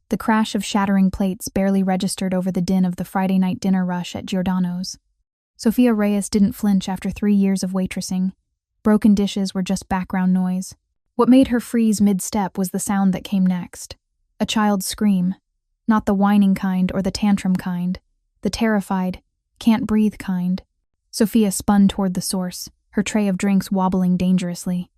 The crash of shattering plates barely registered over the din of the Friday night dinner rush at Giordano's. Sofia Reyes didn't flinch after 3 years of waitressing. Broken dishes were just background noise. What made her freeze mid-step was the sound that came next. A child's scream. Not the whining kind or the tantrum kind. The terrified, can't-breathe kind. Sofia spun toward the source, her tray of drinks wobbling dangerously.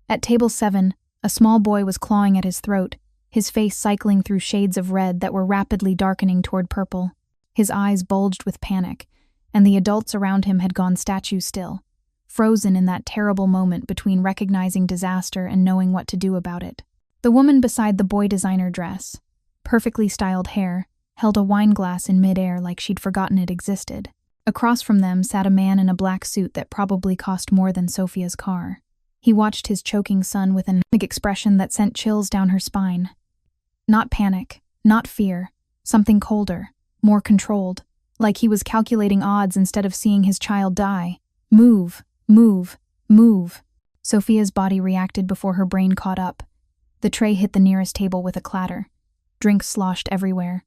At table 7, a small boy was clawing at his throat, his face cycling through shades of red that were rapidly darkening toward purple. His eyes bulged with panic, and the adults around him had gone statue still, frozen in that terrible moment between recognizing disaster and knowing what to do about it. The woman beside the boy designer dress, perfectly styled hair, held a wine glass in midair like she'd forgotten it existed. Across from them sat a man in a black suit that probably cost more than Sofia's car. He watched his choking son with an expression that sent chills down her spine. Not panic, not fear, something colder, more controlled, like he was calculating odds instead of seeing his child die. Move, move, move. Sofia's body reacted before her brain caught up. The tray hit the nearest table with a clatter. Drinks sloshed everywhere.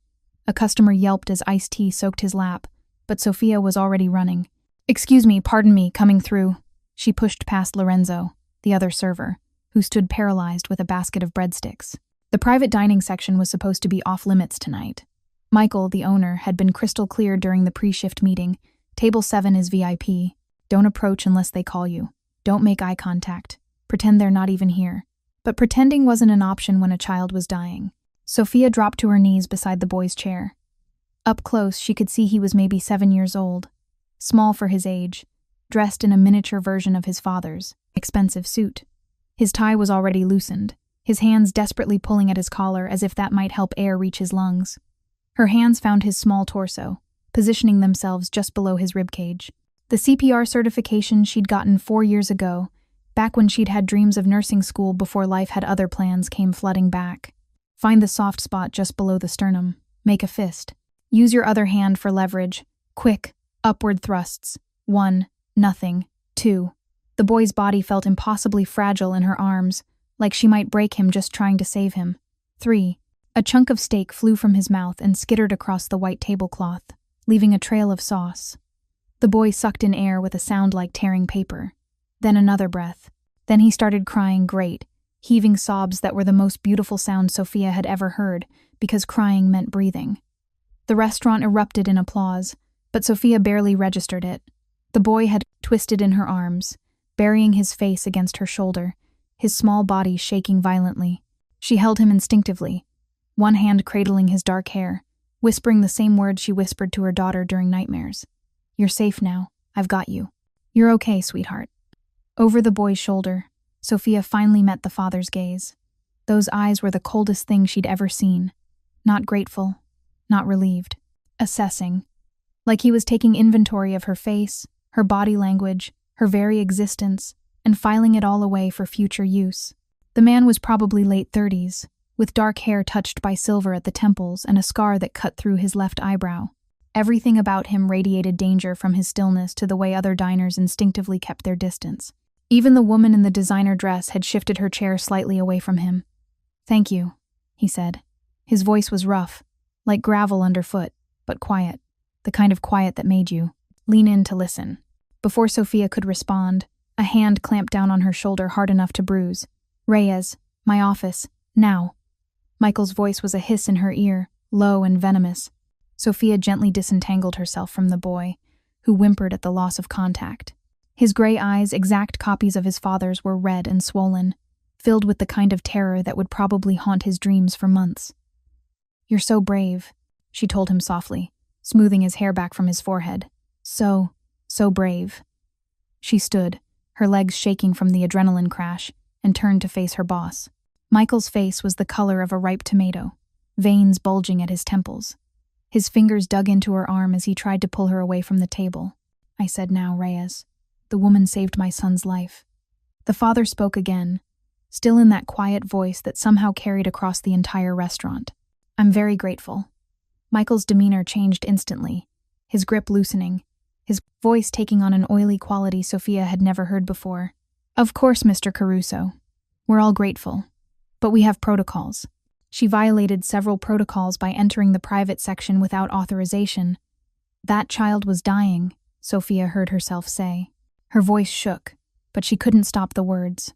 A customer yelped as iced tea soaked his lap, but Sofia was already running. "Excuse me, pardon me, coming through." She pushed past Lorenzo, the other server, who stood paralyzed with a basket of breadsticks. The private dining section was supposed to be off-limits tonight. Michael, the owner, had been crystal clear during the pre-shift meeting. Table 7 is VIP. Don't approach unless they call you. Don't make eye contact. Pretend they're not even here. But pretending wasn't an option when a child was dying. Sofia dropped to her knees beside the boy's chair. Up close, she could see he was maybe 7 years old, small for his age, dressed in a miniature version of his father's expensive suit. His tie was already loosened, his hands desperately pulling at his collar as if that might help air reach his lungs. Her hands found his small torso, positioning themselves just below his ribcage. The CPR certification she'd gotten 4 years ago, back when she'd had dreams of nursing school before life had other plans, came flooding back. Find the soft spot just below the sternum. Make a fist. Use your other hand for leverage. Quick, upward thrusts. 1, nothing. 2. The boy's body felt impossibly fragile in her arms, like she might break him just trying to save him. 3. A chunk of steak flew from his mouth and skittered across the white tablecloth, leaving a trail of sauce. The boy sucked in air with a sound like tearing paper. Then another breath. Then he started crying great, heaving sobs that were the most beautiful sound Sofia had ever heard, because crying meant breathing. The restaurant erupted in applause, but Sofia barely registered it. The boy had twisted in her arms, burying his face against her shoulder, his small body shaking violently. She held him instinctively, one hand cradling his dark hair, whispering the same words she whispered to her daughter during nightmares. "You're safe now. I've got you. You're okay, sweetheart." Over the boy's shoulder, Sofia finally met the father's gaze. Those eyes were the coldest thing she'd ever seen. Not grateful, not relieved. Assessing. Like he was taking inventory of her face, her body language, her very existence, and filing it all away for future use. The man was probably late 30s, with dark hair touched by silver at the temples and a scar that cut through his left eyebrow. Everything about him radiated danger, from his stillness to the way other diners instinctively kept their distance. Even the woman in the designer dress had shifted her chair slightly away from him. "Thank you," he said. His voice was rough, like gravel underfoot, but quiet. The kind of quiet that made you lean in to listen. Before Sofia could respond, a hand clamped down on her shoulder hard enough to bruise. "Reyes, my office, now." Michael's voice was a hiss in her ear, low and venomous. Sofia gently disentangled herself from the boy, who whimpered at the loss of contact. His gray eyes, exact copies of his father's, were red and swollen, filled with the kind of terror that would probably haunt his dreams for months. "You're so brave," she told him softly, smoothing his hair back from his forehead. So brave." She stood, her legs shaking from the adrenaline crash, and turned to face her boss. Michael's face was the color of a ripe tomato, veins bulging at his temples. His fingers dug into her arm as he tried to pull her away from the table. "I said now, Reyes. The woman saved my son's life." The father spoke again, still in that quiet voice that somehow carried across the entire restaurant. "I'm very grateful." Michael's demeanor changed instantly, his grip loosening, his voice taking on an oily quality Sofia had never heard before. "Of course, Mr. Caruso. We're all grateful. But we have protocols. She violated several protocols by entering the private section without authorization. That child was dying, Sofia heard herself say. Her voice shook, but she couldn't stop the words.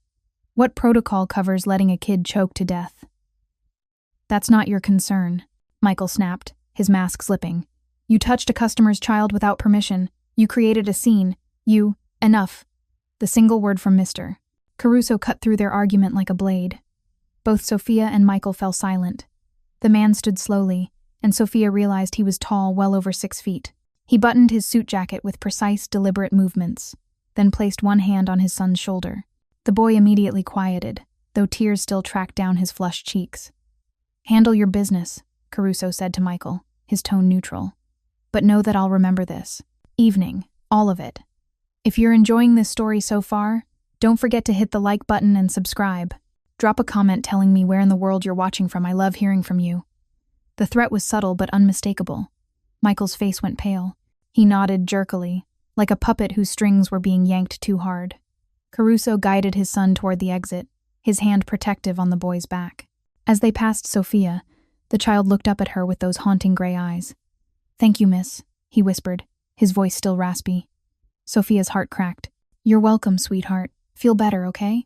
What protocol covers letting a kid choke to death? That's not your concern, Michael snapped, his mask slipping. You touched a customer's child without permission. You created a scene. Enough. The single word from Mr. Caruso cut through their argument like a blade. Both Sofia and Michael fell silent. The man stood slowly, and Sofia realized he was tall, well over 6 feet. He buttoned his suit jacket with precise, deliberate movements, then placed one hand on his son's shoulder. The boy immediately quieted, though tears still tracked down his flushed cheeks. Handle your business, Caruso said to Michael, his tone neutral. But know that I'll remember this. Evening, all of it. If you're enjoying this story so far, don't forget to hit the like button and subscribe. Drop a comment telling me where in the world you're watching from. I love hearing from you. The threat was subtle but unmistakable. Michael's face went pale. He nodded jerkily, like a puppet whose strings were being yanked too hard. Caruso guided his son toward the exit, his hand protective on the boy's back. As they passed Sofia, the child looked up at her with those haunting gray eyes. Thank you, miss, he whispered, his voice still raspy. Sofia's heart cracked. You're welcome, sweetheart. Feel better, okay?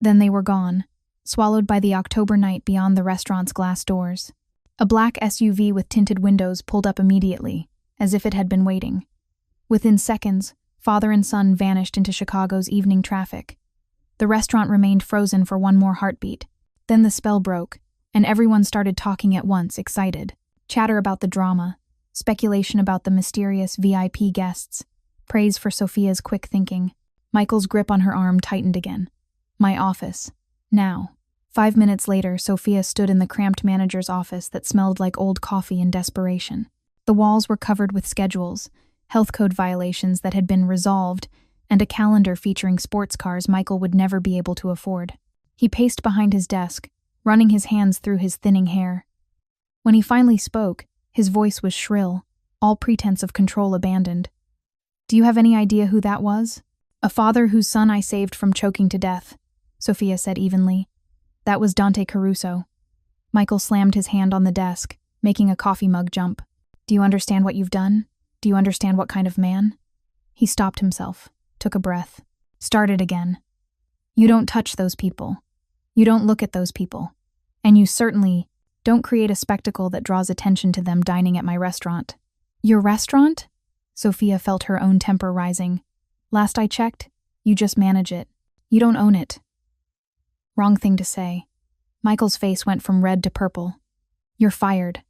Then they were gone, swallowed by the October night beyond the restaurant's glass doors. A black SUV with tinted windows pulled up immediately, as if it had been waiting. Within seconds, father and son vanished into Chicago's evening traffic. The restaurant remained frozen for one more heartbeat. Then the spell broke, and everyone started talking at once, excited. Chatter about the drama, speculation about the mysterious VIP guests, praise for Sofia's quick thinking. Michael's grip on her arm tightened again. My office. Now. 5 minutes later, Sofia stood in the cramped manager's office that smelled like old coffee in desperation. The walls were covered with schedules, health code violations that had been resolved, and a calendar featuring sports cars Michael would never be able to afford. He paced behind his desk, running his hands through his thinning hair. When he finally spoke, his voice was shrill, all pretense of control abandoned. Do you have any idea who that was? A father whose son I saved from choking to death, Sofia said evenly. That was Dante Caruso. Michael slammed his hand on the desk, making a coffee mug jump. Do you understand what you've done? Do you understand what kind of man? He stopped himself, took a breath, started again. You don't touch those people. You don't look at those people. And you certainly don't create a spectacle that draws attention to them dining at my restaurant. Your restaurant? Sofia felt her own temper rising. Last I checked, you just manage it. You don't own it. Wrong thing to say. Michael's face went from red to purple. You're fired.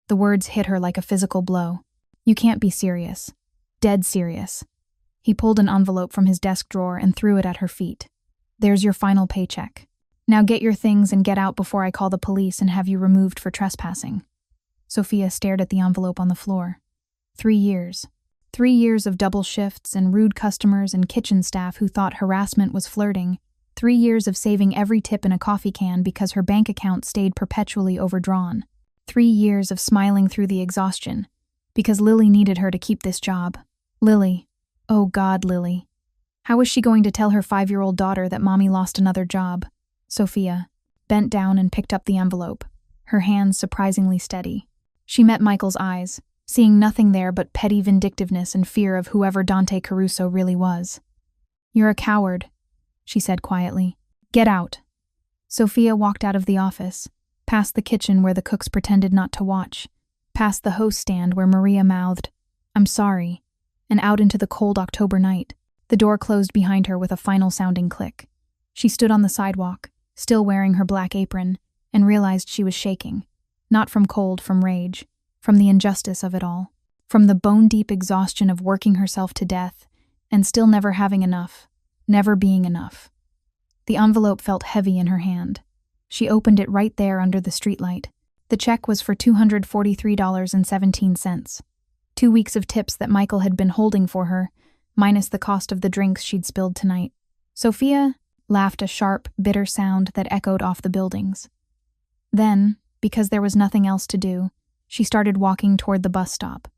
The words hit her like a physical blow. You can't be serious. Dead serious. He pulled an envelope from his desk drawer and threw it at her feet. There's your final paycheck. Now get your things and get out before I call the police and have you removed for trespassing. Sofia stared at the envelope on the floor. 3 years. 3 years of double shifts and rude customers and kitchen staff who thought harassment was flirting. 3 years of saving every tip in a coffee can because her bank account stayed perpetually overdrawn. 3 years of smiling through the exhaustion because Lily needed her to keep this job. Lily. Oh God, Lily. How was she going to tell her 5-year-old daughter that mommy lost another job? Sofia bent down and picked up the envelope, her hands surprisingly steady. She met Michael's eyes, seeing nothing there but petty vindictiveness and fear of whoever Dante Caruso really was. You're a coward, she said quietly. Get out. Sofia walked out of the office, past the kitchen where the cooks pretended not to watch, past the host stand where Maria mouthed, I'm sorry, and out into the cold October night. The door closed behind her with a final sounding click. She stood on the sidewalk, still wearing her black apron, and realized she was shaking. Not from cold, from rage, from the injustice of it all, from the bone-deep exhaustion of working herself to death, and still never having enough, never being enough. The envelope felt heavy in her hand. She opened it right there under the streetlight. The check was for $243.17. 2 weeks of tips that Michael had been holding for her, minus the cost of the drinks she'd spilled tonight. Sofia laughed a sharp, bitter sound that echoed off the buildings. Then, because there was nothing else to do, she started walking toward the bus stop.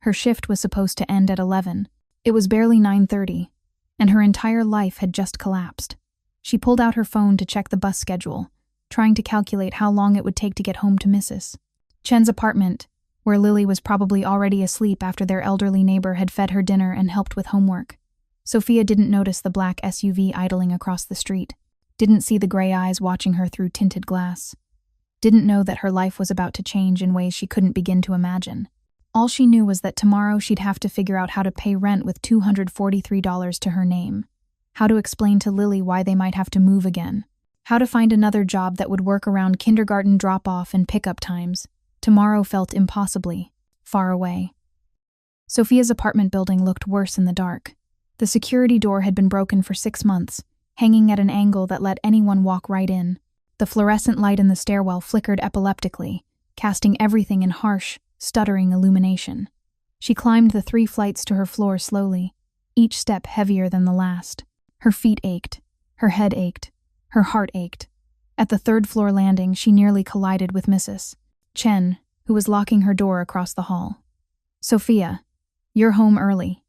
Her shift was supposed to end at 11. It was barely 9:30, and her entire life had just collapsed. She pulled out her phone to check the bus schedule, trying to calculate how long it would take to get home to Mrs. Chen's apartment, where Lily was probably already asleep after their elderly neighbor had fed her dinner and helped with homework. Sofia didn't notice the black SUV idling across the street, didn't see the gray eyes watching her through tinted glass, didn't know that her life was about to change in ways she couldn't begin to imagine. All she knew was that tomorrow she'd have to figure out how to pay rent with $243 to her name, how to explain to Lily why they might have to move again, how to find another job that would work around kindergarten drop-off and pickup times. Tomorrow felt impossibly far away. Sofia's apartment building looked worse in the dark. The security door had been broken for 6 months, hanging at an angle that let anyone walk right in. The fluorescent light in the stairwell flickered epileptically, casting everything in harsh, stuttering illumination. She climbed the 3 flights to her floor slowly, each step heavier than the last. Her feet ached, her head ached, her heart ached. At the 3rd floor landing, she nearly collided with Mrs. Chen, who was locking her door across the hall. "Sofia, you're home early."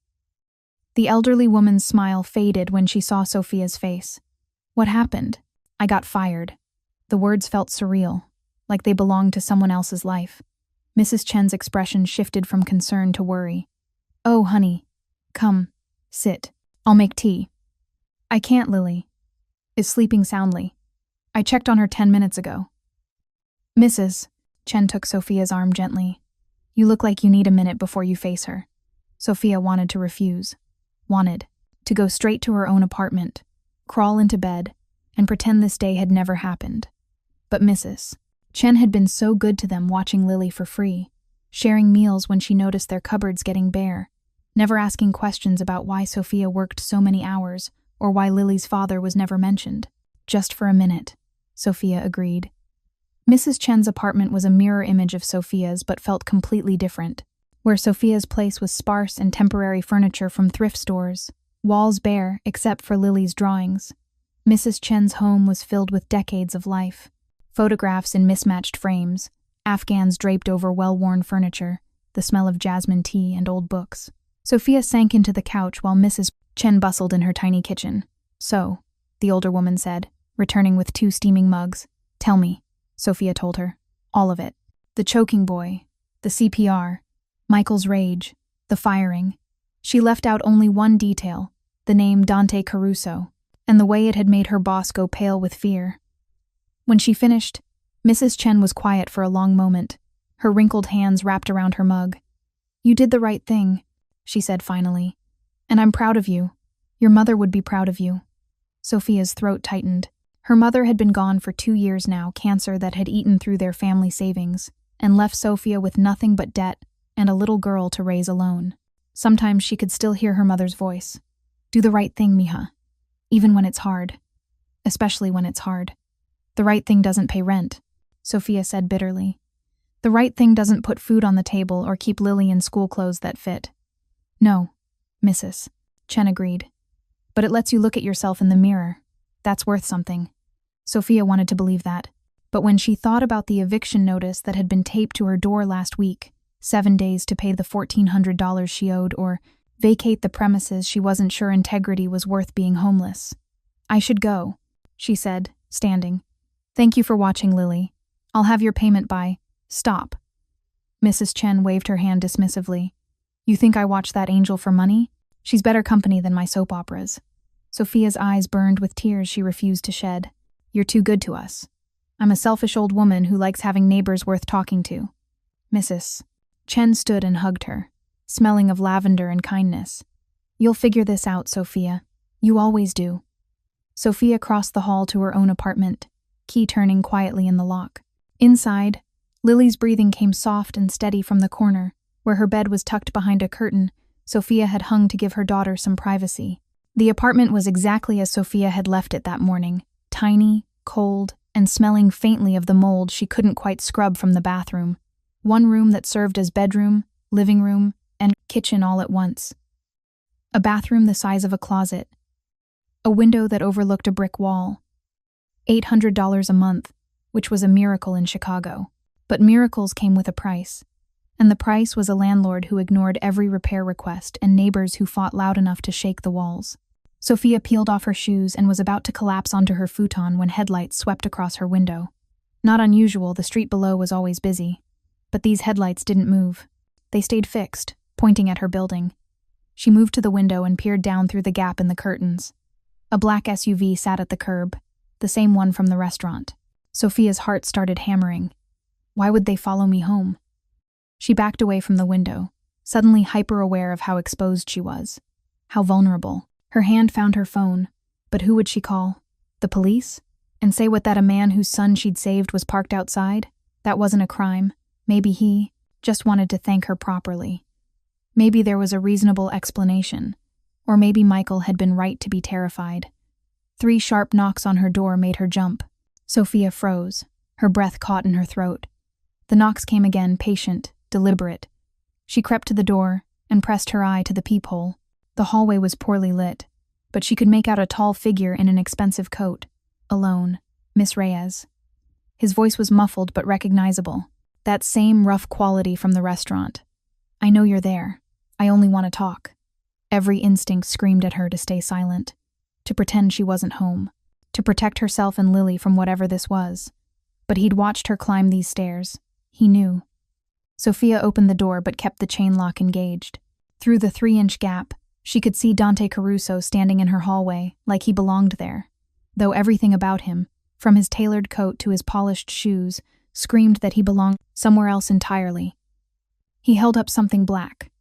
The elderly woman's smile faded when she saw Sofia's face. "What happened?" "I got fired." The words felt surreal, like they belonged to someone else's life. Mrs. Chen's expression shifted from concern to worry. "Oh, honey. Come, sit. I'll make tea." "I can't, Lily. Is sleeping soundly. I checked on her 10 minutes ago." "Mrs." Chen took Sofia's arm gently. "You look like you need a minute before you face her." Sofia wanted to refuse. Wanted to go straight to her own apartment, crawl into bed, and pretend this day had never happened. But Mrs. Chen had been so good to them, watching Lily for free, sharing meals when she noticed their cupboards getting bare, never asking questions about why Sofia worked so many hours or why Lily's father was never mentioned. "Just for a minute," Sofia agreed. Mrs. Chen's apartment was a mirror image of Sofia's, but felt completely different. Where Sofia's place was sparse and temporary furniture from thrift stores, walls bare except for Lily's drawings, Mrs. Chen's home was filled with decades of life. Photographs in mismatched frames, Afghans draped over well-worn furniture, the smell of jasmine tea and old books. Sofia sank into the couch while Mrs. Chen bustled in her tiny kitchen. "So," the older woman said, returning with 2 steaming mugs. "Tell me," Sofia told her. "All of it. The choking boy, the CPR, Michael's rage, the firing." She left out only one detail, the name Dante Caruso, and the way it had made her boss go pale with fear. When she finished, Mrs. Chen was quiet for a long moment, her wrinkled hands wrapped around her mug. "You did the right thing," she said finally. "And I'm proud of you. Your mother would be proud of you." Sofia's throat tightened. Her mother had been gone for 2 years now, cancer that had eaten through their family savings, and left Sofia with nothing but debt and a little girl to raise alone. Sometimes she could still hear her mother's voice. "Do the right thing, mija. Even when it's hard. Especially when it's hard. The right thing doesn't pay rent," Sofia said bitterly. "The right thing doesn't put food on the table or keep Lily in school clothes that fit." "No, Mrs. Chen agreed. "But it lets you look at yourself in the mirror. That's worth something." Sofia wanted to believe that. But when she thought about the eviction notice that had been taped to her door last week, 7 days to pay the $1,400 she owed or vacate the premises, she wasn't sure integrity was worth being homeless. "I should go," she said, standing. "Thank you for watching, Lily. I'll have your payment by—" "Stop." Mrs. Chen waved her hand dismissively. "You think I watch that angel for money? She's better company than my soap operas." Sofia's eyes burned with tears she refused to shed. "You're too good to us. I'm a selfish old woman who likes having neighbors worth talking to." Mrs. Chen stood and hugged her, smelling of lavender and kindness. "You'll figure this out, Sofia. You always do." Sofia crossed the hall to her own apartment, key turning quietly in the lock. Inside, Lily's breathing came soft and steady from the corner, where her bed was tucked behind a curtain Sofia had hung to give her daughter some privacy. The apartment was exactly as Sofia had left it that morning, tiny, cold, and smelling faintly of the mold she couldn't quite scrub from the bathroom. One room that served as bedroom, living room, and kitchen all at once. A bathroom the size of a closet. A window that overlooked a brick wall. $800 a month, which was a miracle in Chicago. But miracles came with a price. And the price was a landlord who ignored every repair request and neighbors who fought loud enough to shake the walls. Sofia peeled off her shoes and was about to collapse onto her futon when headlights swept across her window. Not unusual, the street below was always busy. But these headlights didn't move. They stayed fixed, pointing at her building. She moved to the window and peered down through the gap in the curtains. A black SUV sat at the curb, the same one from the restaurant. Sofia's heart started hammering. Why would they follow me home? She backed away from the window, suddenly hyper-aware of how exposed she was. How vulnerable. Her hand found her phone, but who would she call? The police? And say what that a man whose son she'd saved was parked outside? That wasn't a crime. Maybe he just wanted to thank her properly. Maybe there was a reasonable explanation. Or maybe Michael had been right to be terrified. 3 sharp knocks on her door made her jump. Sofia froze, her breath caught in her throat. The knocks came again, patient, deliberate. She crept to the door and pressed her eye to the peephole. The hallway was poorly lit, but she could make out a tall figure in an expensive coat. Alone. Miss Reyes. His voice was muffled but recognizable. That same rough quality from the restaurant. I know you're there. I only want to talk. Every instinct screamed at her to stay silent, to pretend she wasn't home, to protect herself and Lily from whatever this was. But he'd watched her climb these stairs. He knew. Sofia opened the door but kept the chain lock engaged. Through the 3-inch gap, she could see Dante Caruso standing in her hallway, like he belonged there. Though everything about him, from his tailored coat to his polished shoes, screamed that he belonged somewhere else entirely. He held up something black.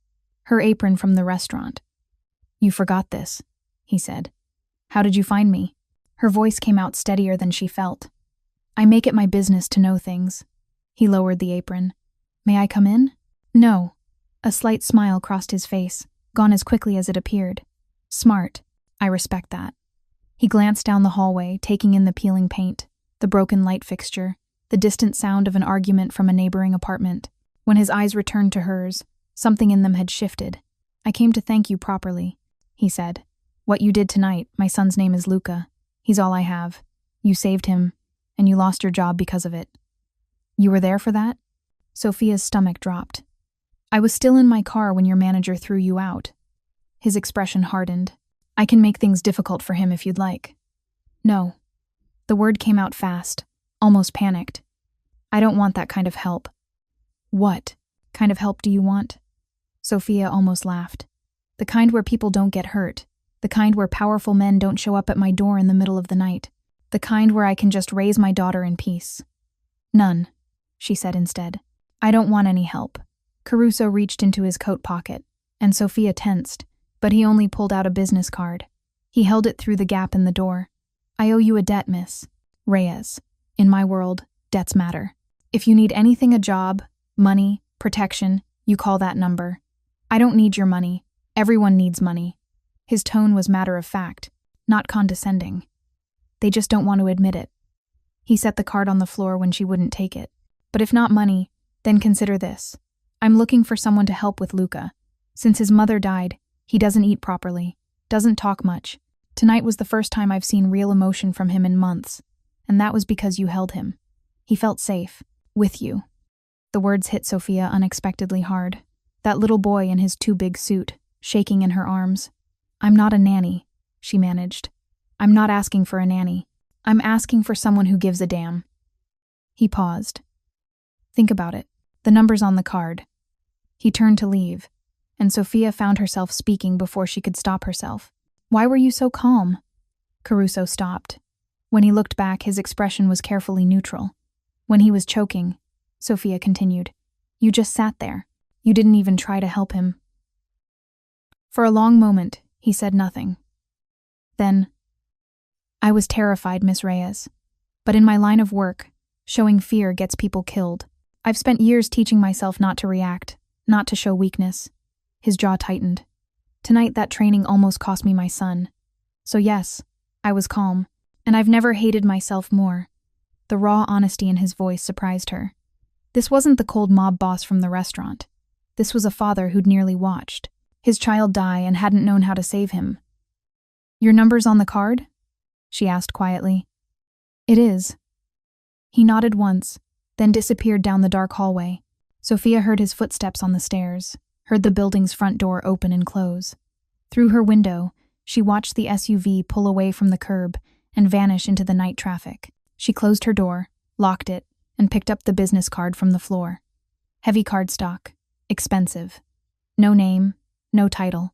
Her apron from the restaurant. You forgot this, he said. How did you find me? Her voice came out steadier than she felt. I make it my business to know things. He lowered the apron. May I come in? No. A slight smile crossed his face, gone as quickly as it appeared. Smart. I respect that. He glanced down the hallway, taking in the peeling paint, the broken light fixture, the distant sound of an argument from a neighboring apartment. When his eyes returned to hers, something in them had shifted. I came to thank you properly, he said. What you did tonight, my son's name is Luca. He's all I have. You saved him, and you lost your job because of it. You were there for that? Sofia's stomach dropped. I was still in my car when your manager threw you out. His expression hardened. I can make things difficult for him if you'd like. No. The word came out fast, almost panicked. I don't want that kind of help. What kind of help do you want? Sofia almost laughed. The kind where people don't get hurt. The kind where powerful men don't show up at my door in the middle of the night. The kind where I can just raise my daughter in peace. None, she said instead. I don't want any help. Caruso reached into his coat pocket, and Sofia tensed, but he only pulled out a business card. He held it through the gap in the door. I owe you a debt, Miss Reyes. In my world, debts matter. If you need anything, a job, money, protection, you call that number. I don't need your money. Everyone needs money. His tone was matter of fact, not condescending. They just don't want to admit it. He set the card on the floor when she wouldn't take it. But if not money, then consider this. I'm looking for someone to help with Luca. Since his mother died, he doesn't eat properly, doesn't talk much. Tonight was the first time I've seen real emotion from him in months, and that was because you held him. He felt safe, with you. The words hit Sofia unexpectedly hard. That little boy in his too big suit, shaking in her arms. I'm not a nanny, she managed. I'm not asking for a nanny. I'm asking for someone who gives a damn. He paused. Think about it. The number's on the card. He turned to leave, and Sofia found herself speaking before she could stop herself. Why were you so calm? Caruso stopped. When he looked back, his expression was carefully neutral. When he was choking, Sofia continued, You just sat there. You didn't even try to help him. For a long moment, he said nothing. Then, I was terrified, Miss Reyes. But in my line of work, showing fear gets people killed. I've spent years teaching myself not to react, not to show weakness. His jaw tightened. Tonight that training almost cost me my son. So yes, I was calm, and I've never hated myself more. The raw honesty in his voice surprised her. This wasn't the cold mob boss from the restaurant. This was a father who'd nearly watched his child die and hadn't known how to save him. Your number's on the card? She asked quietly. It is. He nodded once, then disappeared down the dark hallway. Sofia heard his footsteps on the stairs, heard the building's front door open and close. Through her window, She watched the SUV pull away from the curb and vanish into the night traffic. She closed her door, locked it, and picked up the business card from the floor. Heavy cardstock. Expensive. No name, no title.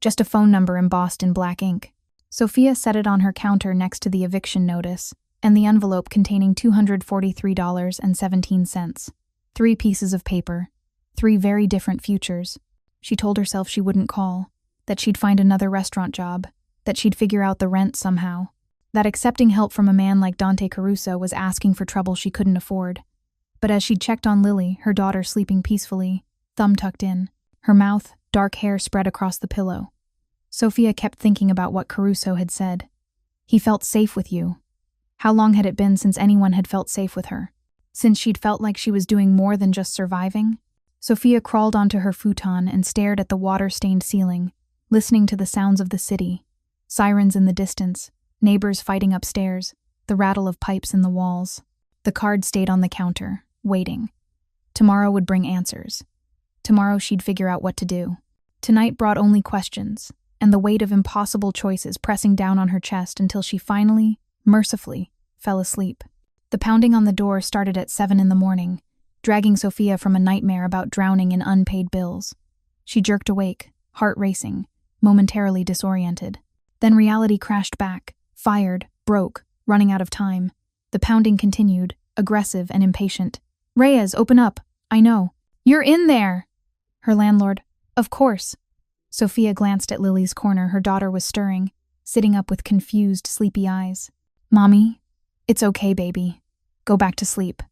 Just a phone number embossed in black ink. Sofia set it on her counter next to the eviction notice and the envelope containing $243.17. 3 pieces of paper. 3 very different futures. She told herself she wouldn't call, that she'd find another restaurant job, that she'd figure out the rent somehow, that accepting help from a man like Dante Caruso was asking for trouble she couldn't afford. But as she'd checked on Lily, her daughter sleeping peacefully, thumb tucked in, her mouth, dark hair spread across the pillow, Sofia kept thinking about what Caruso had said. He felt safe with you. How long had it been since anyone had felt safe with her? Since she'd felt like she was doing more than just surviving? Sofia crawled onto her futon and stared at the water-stained ceiling, listening to the sounds of the city. Sirens in the distance, neighbors fighting upstairs, the rattle of pipes in the walls. The card stayed on the counter, waiting. Tomorrow would bring answers. Tomorrow she'd figure out what to do. Tonight brought only questions, and the weight of impossible choices pressing down on her chest until she finally, mercifully, fell asleep. The pounding on the door started at 7 in the morning, dragging Sofia from a nightmare about drowning in unpaid bills. She jerked awake, heart racing, momentarily disoriented. Then reality crashed back, fired, broke, running out of time. The pounding continued, aggressive and impatient. "Reyes, open up. I know. You're in there!" Her landlord. "Of course." Sofia glanced at Lily's corner. Her daughter was stirring, sitting up with confused, sleepy eyes. "Mommy? It's okay, baby. Go back to sleep."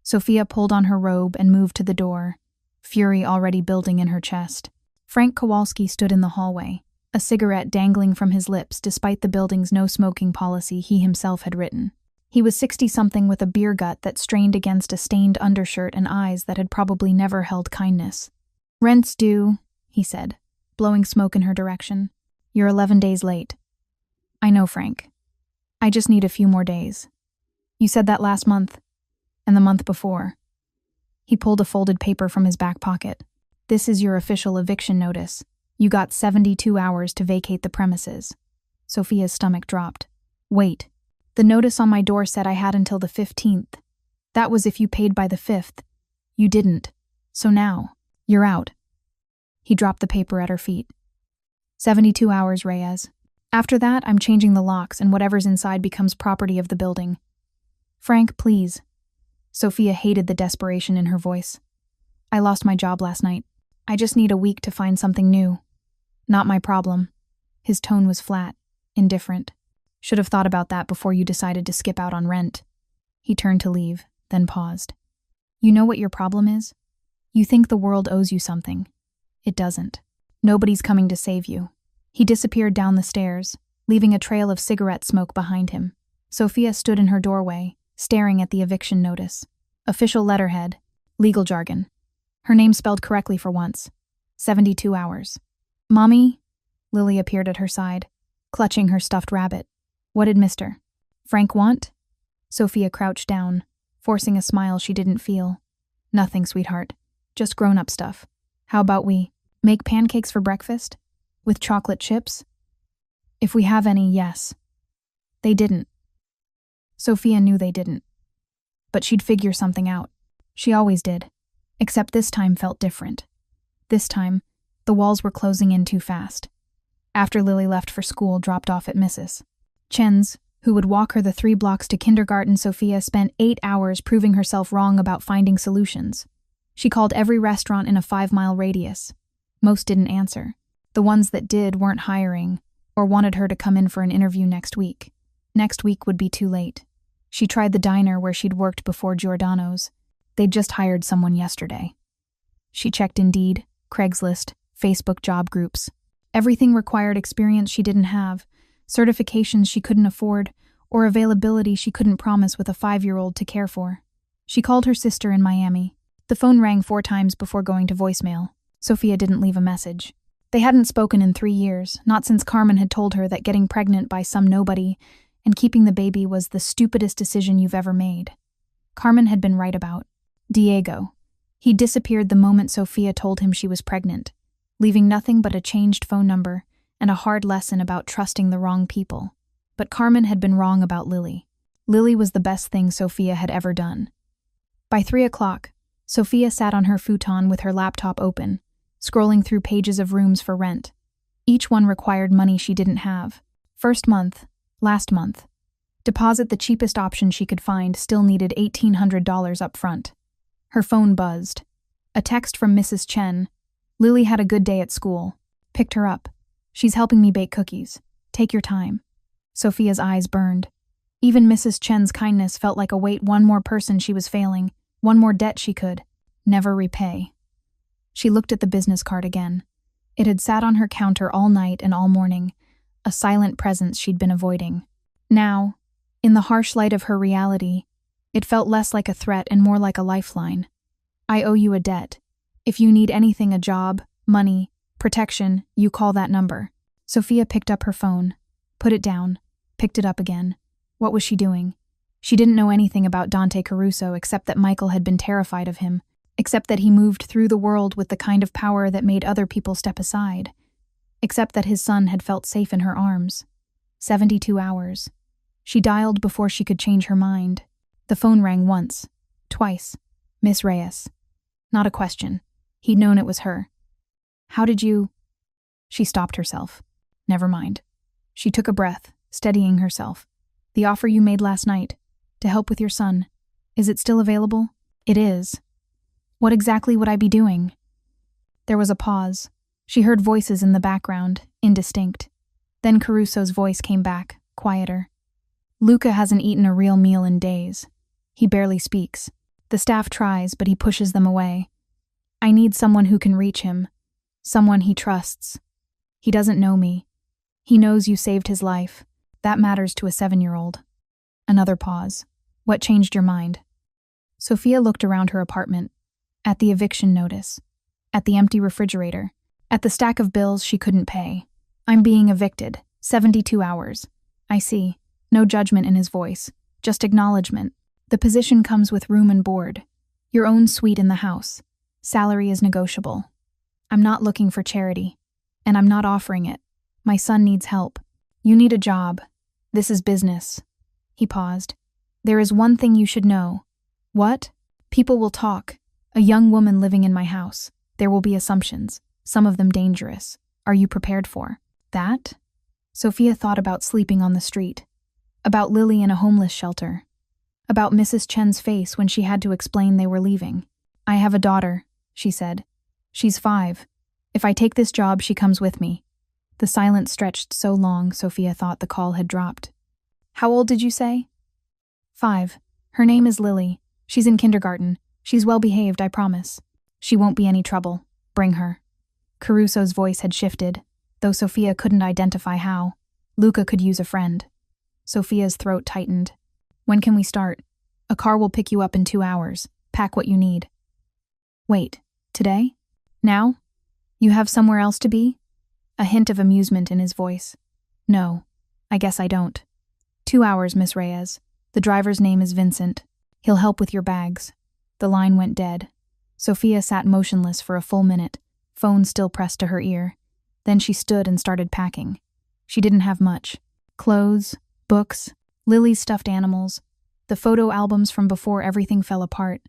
Sofia pulled on her robe and moved to the door, fury already building in her chest. Frank Kowalski stood in the hallway, a cigarette dangling from his lips despite the building's no-smoking policy he himself had written. He was 60-something with a beer gut that strained against a stained undershirt and eyes that had probably never held kindness. "Rent's due," he said, blowing smoke in her direction. "You're 11 days late." "I know, Frank. I just need a few more days. You said that last month, and the month before." He pulled a folded paper from his back pocket. "This is your official eviction notice. You got 72 hours to vacate the premises." Sofia's stomach dropped. "Wait. The notice on my door said I had until the 15th. That was if you paid by the 5th. You didn't. So now, you're out." He dropped the paper at her feet. 72 hours, Reyes. After that, I'm changing the locks and whatever's inside becomes property of the building. Frank, please." Sofia hated the desperation in her voice. "I lost my job last night. I just need a week to find something new. Not my problem." His tone was flat, indifferent. "Should have thought about that before you decided to skip out on rent." He turned to leave, then paused. "You know what your problem is? You think the world owes you something. It doesn't. Nobody's coming to save you." He disappeared down the stairs, leaving a trail of cigarette smoke behind him. Sofia stood in her doorway, staring at the eviction notice. Official letterhead, legal jargon. Her name spelled correctly for once. 72 hours. "Mommy?" Lily appeared at her side, clutching her stuffed rabbit. "What did Mr. Frank want?" Sofia crouched down, forcing a smile she didn't feel. "Nothing, sweetheart. Just grown-up stuff. How about we make pancakes for breakfast? With chocolate chips? If we have any, yes." They didn't. Sofia knew they didn't. But she'd figure something out. She always did. Except this time felt different. This time, the walls were closing in too fast. After Lily left for school, dropped off at Mrs. Chen's, who would walk her the 3 blocks to kindergarten, Sofia spent 8 hours proving herself wrong about finding solutions. She called every restaurant in a 5-mile radius. Most didn't answer. The ones that did weren't hiring, or wanted her to come in for an interview next week. Next week would be too late. She tried the diner where she'd worked before, Giordano's. They'd just hired someone yesterday. She checked Indeed, Craigslist, Facebook job groups. Everything required experience she didn't have, certifications she couldn't afford, or availability she couldn't promise with a 5-year-old to care for. She called her sister in Miami. The phone rang 4 times before going to voicemail. Sofia didn't leave a message. They hadn't spoken in 3 years, not since Carmen had told her that getting pregnant by some nobody and keeping the baby was the stupidest decision you've ever made. Carmen had been right about Diego. He disappeared the moment Sofia told him she was pregnant, leaving nothing but a changed phone number and a hard lesson about trusting the wrong people. But Carmen had been wrong about Lily. Lily was the best thing Sofia had ever done. By 3 o'clock, Sofia sat on her futon with her laptop open, scrolling through pages of rooms for rent. Each one required money she didn't have. First month, last month. Deposit the cheapest option she could find still needed $1,800 up front. Her phone buzzed. A text from Mrs. Chen. Lily had a good day at school. Picked her up. She's helping me bake cookies. Take your time. Sofia's eyes burned. Even Mrs. Chen's kindness felt like a weight, one more person she was failing, one more debt she could never repay. She looked at the business card again. It had sat on her counter all night and all morning, a silent presence she'd been avoiding. Now, in the harsh light of her reality, it felt less like a threat and more like a lifeline. I owe you a debt. If you need anything, a job, money, protection, you call that number. Sofia picked up her phone, put it down, picked it up again. What was she doing? She didn't know anything about Dante Caruso except that Michael had been terrified of him, except that he moved through the world with the kind of power that made other people step aside, except that his son had felt safe in her arms. 72 hours. She dialed before she could change her mind. The phone rang once, twice. Miss Reyes. Not a question. He'd known it was her. How did you... She stopped herself. Never mind. She took a breath, steadying herself. The offer you made last night, to help with your son, is it still available? It is. What exactly would I be doing? There was a pause. She heard voices in the background, indistinct. Then Caruso's voice came back, quieter. Luca hasn't eaten a real meal in days. He barely speaks. The staff tries, but he pushes them away. I need someone who can reach him. Someone he trusts. He doesn't know me. He knows you saved his life. That matters to a 7-year-old. Another pause. What changed your mind? Sofia looked around her apartment. At the eviction notice. At the empty refrigerator. At the stack of bills she couldn't pay. I'm being evicted. 72 hours. I see. No judgment in his voice. Just acknowledgement. The position comes with room and board. Your own suite in the house. Salary is negotiable. I'm not looking for charity. And I'm not offering it. My son needs help. You need a job. This is business. He paused. There is one thing you should know. What? People will talk. A young woman living in my house. There will be assumptions. Some of them dangerous. Are you prepared for that? Sofia thought about sleeping on the street. About Lily in a homeless shelter. About Mrs. Chen's face when she had to explain they were leaving. I have a daughter, she said. She's 5. If I take this job, she comes with me. The silence stretched so long, Sofia thought the call had dropped. How old did you say? 5. Her name is Lily. She's in kindergarten. She's well behaved, I promise. She won't be any trouble. Bring her. Caruso's voice had shifted, though Sofia couldn't identify how. Luca could use a friend. Sofia's throat tightened. When can we start? A car will pick you up in 2 hours. Pack what you need. Wait, today? Now? You have somewhere else to be? A hint of amusement in his voice. No, I guess I don't. 2 hours, Miss Reyes. The driver's name is Vincent. He'll help with your bags. The line went dead. Sofia sat motionless for a full minute, phone still pressed to her ear. Then she stood and started packing. She didn't have much. Clothes, books, Lily's stuffed animals, the photo albums from before everything fell apart.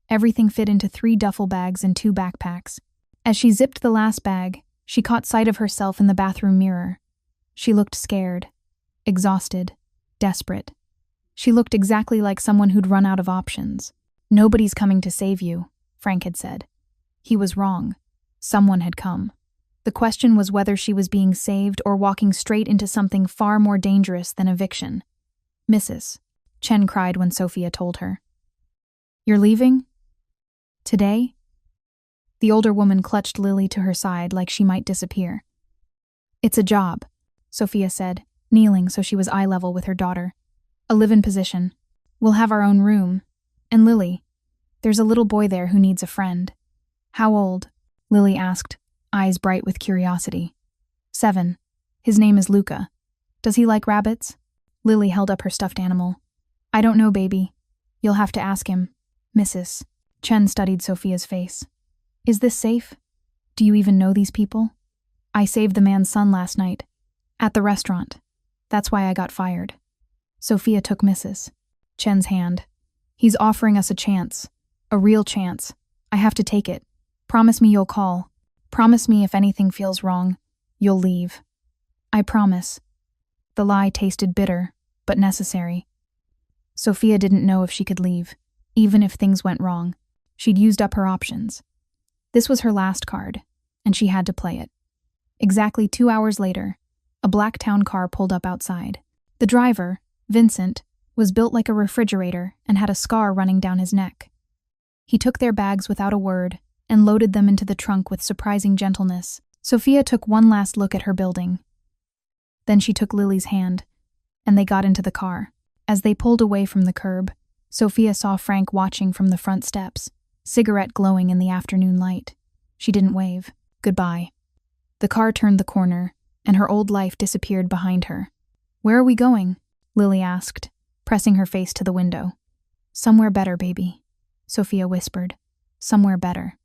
Everything fit into 3 duffel bags and 2 backpacks. As she zipped the last bag, she caught sight of herself in the bathroom mirror. She looked scared, exhausted, desperate. She looked exactly like someone who'd run out of options. Nobody's coming to save you, Frank had said. He was wrong. Someone had come. The question was whether she was being saved or walking straight into something far more dangerous than eviction. Mrs. Chen cried when Sofia told her. You're leaving? Today? The older woman clutched Lily to her side like she might disappear. It's a job, Sofia said, kneeling so she was eye level with her daughter. A live-in position. We'll have our own room. And Lily, there's a little boy there who needs a friend. How old? Lily asked, eyes bright with curiosity. 7. His name is Luca. Does he like rabbits? Lily held up her stuffed animal. I don't know, baby. You'll have to ask him. Mrs. Chen studied Sofia's face. Is this safe? Do you even know these people? I saved the man's son last night. At the restaurant. That's why I got fired. Sofia took Mrs. Chen's hand. He's offering us a chance. A real chance. I have to take it. Promise me you'll call. Promise me if anything feels wrong, you'll leave. I promise. The lie tasted bitter, but necessary. Sofia didn't know if she could leave, even if things went wrong. She'd used up her options. This was her last card, and she had to play it. Exactly 2 hours later, a black town car pulled up outside. The driver, Vincent, was built like a refrigerator and had a scar running down his neck. He took their bags without a word and loaded them into the trunk with surprising gentleness. Sofia took one last look at her building. Then she took Lily's hand, and they got into the car. As they pulled away from the curb, Sofia saw Frank watching from the front steps, cigarette glowing in the afternoon light. She didn't wave. Goodbye. The car turned the corner, and her old life disappeared behind her. Where are we going? Lily asked, pressing her face to the window. Somewhere better, baby, Sofia whispered. Somewhere better.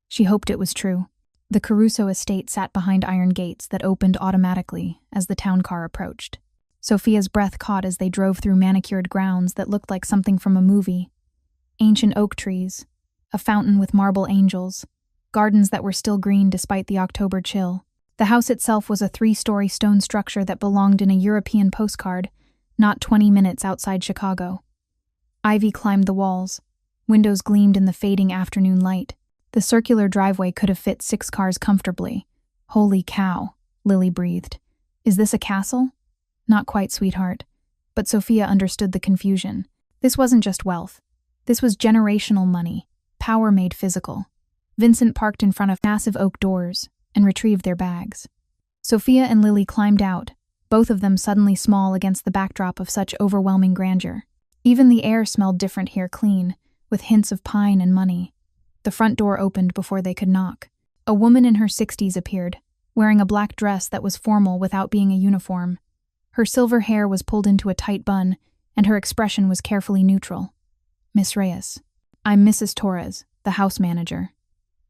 She hoped it was true. The Caruso estate sat behind iron gates that opened automatically as the town car approached. Sofia's breath caught as they drove through manicured grounds that looked like something from a movie. Ancient oak trees, a fountain with marble angels, gardens that were still green despite the October chill. The house itself was a 3-story stone structure that belonged in a European postcard, not 20 minutes outside Chicago. Ivy climbed the walls. Windows gleamed in the fading afternoon light. The circular driveway could have fit 6 cars comfortably. Holy cow, Lily breathed. Is this a castle? Not quite, sweetheart. But Sofia understood the confusion. This wasn't just wealth. This was generational money, power made physical. Vincent parked in front of massive oak doors and retrieved their bags. Sofia and Lily climbed out, both of them suddenly small against the backdrop of such overwhelming grandeur. Even the air smelled different here, clean, with hints of pine and money. The front door opened before they could knock. A woman in her 60s appeared, wearing a black dress that was formal without being a uniform. Her silver hair was pulled into a tight bun, and her expression was carefully neutral. Miss Reyes. I'm Mrs. Torres, the house manager.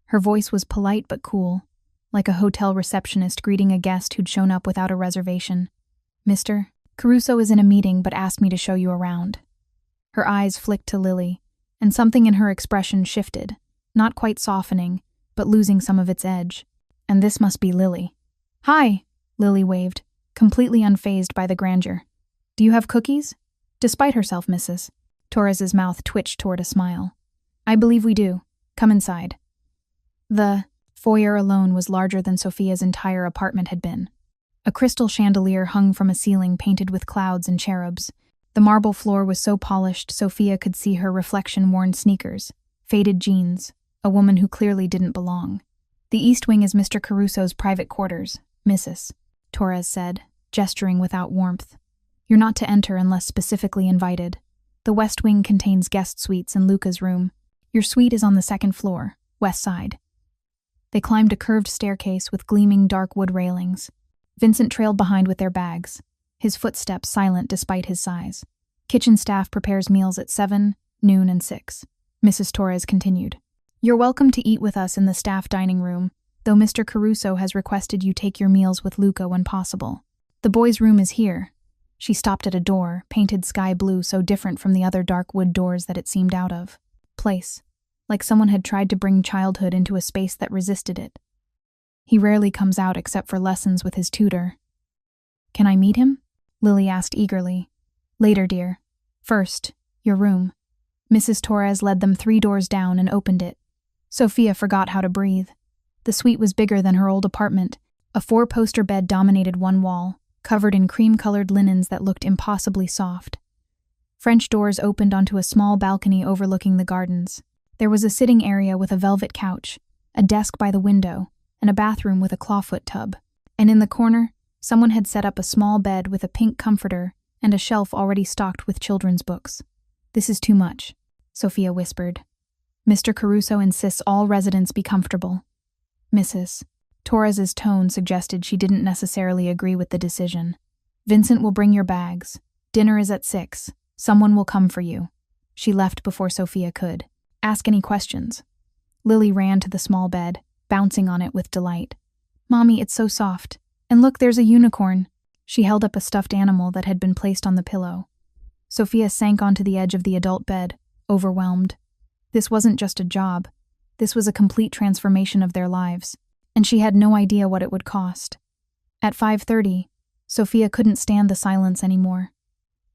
Her voice was polite but cool, like a hotel receptionist greeting a guest who'd shown up without a reservation. Mr. Caruso is in a meeting but asked me to show you around. Her eyes flicked to Lily, and something in her expression shifted, not quite softening, but losing some of its edge. And this must be Lily. Hi, Lily waved, completely unfazed by the grandeur. Do you have cookies? Despite herself, Mrs. Torres's mouth twitched toward a smile. I believe we do. Come inside. The foyer alone was larger than Sofia's entire apartment had been. A crystal chandelier hung from a ceiling painted with clouds and cherubs. The marble floor was so polished Sofia could see her reflection-worn sneakers, faded jeans, a woman who clearly didn't belong. The East Wing is Mr. Caruso's private quarters, Mrs. Torres said, gesturing without warmth. You're not to enter unless specifically invited. The West Wing contains guest suites and Luca's room. Your suite is on the 2nd floor, west side. They climbed a curved staircase with gleaming dark wood railings. Vincent trailed behind with their bags, his footsteps silent despite his size. Kitchen staff prepares meals at 7, noon, and 6. Mrs. Torres continued. You're welcome to eat with us in the staff dining room, though Mr. Caruso has requested you take your meals with Luca when possible. The boys' room is here. She stopped at a door, painted sky blue so different from the other dark wood doors that it seemed out of place, like someone had tried to bring childhood into a space that resisted it. He rarely comes out except for lessons with his tutor. Can I meet him? Lily asked eagerly. Later, dear. First, your room. Mrs. Torres led them 3 doors down and opened it. Sofia forgot how to breathe. The suite was bigger than her old apartment. A 4-poster bed dominated one wall, covered in cream-colored linens that looked impossibly soft. French doors opened onto a small balcony overlooking the gardens. There was a sitting area with a velvet couch, a desk by the window, and a bathroom with a clawfoot tub. And in the corner, someone had set up a small bed with a pink comforter and a shelf already stocked with children's books. This is too much, Sofia whispered. Mr. Caruso insists all residents be comfortable. Mrs. Torres's tone suggested she didn't necessarily agree with the decision. Vincent will bring your bags. Dinner is at 6. Someone will come for you. She left before Sofia could ask any questions. Lily ran to the small bed, bouncing on it with delight. Mommy, it's so soft. And look, there's a unicorn. She held up a stuffed animal that had been placed on the pillow. Sofia sank onto the edge of the adult bed, overwhelmed. This wasn't just a job. This was a complete transformation of their lives, and she had no idea what it would cost. At 5:30, Sofia couldn't stand the silence anymore.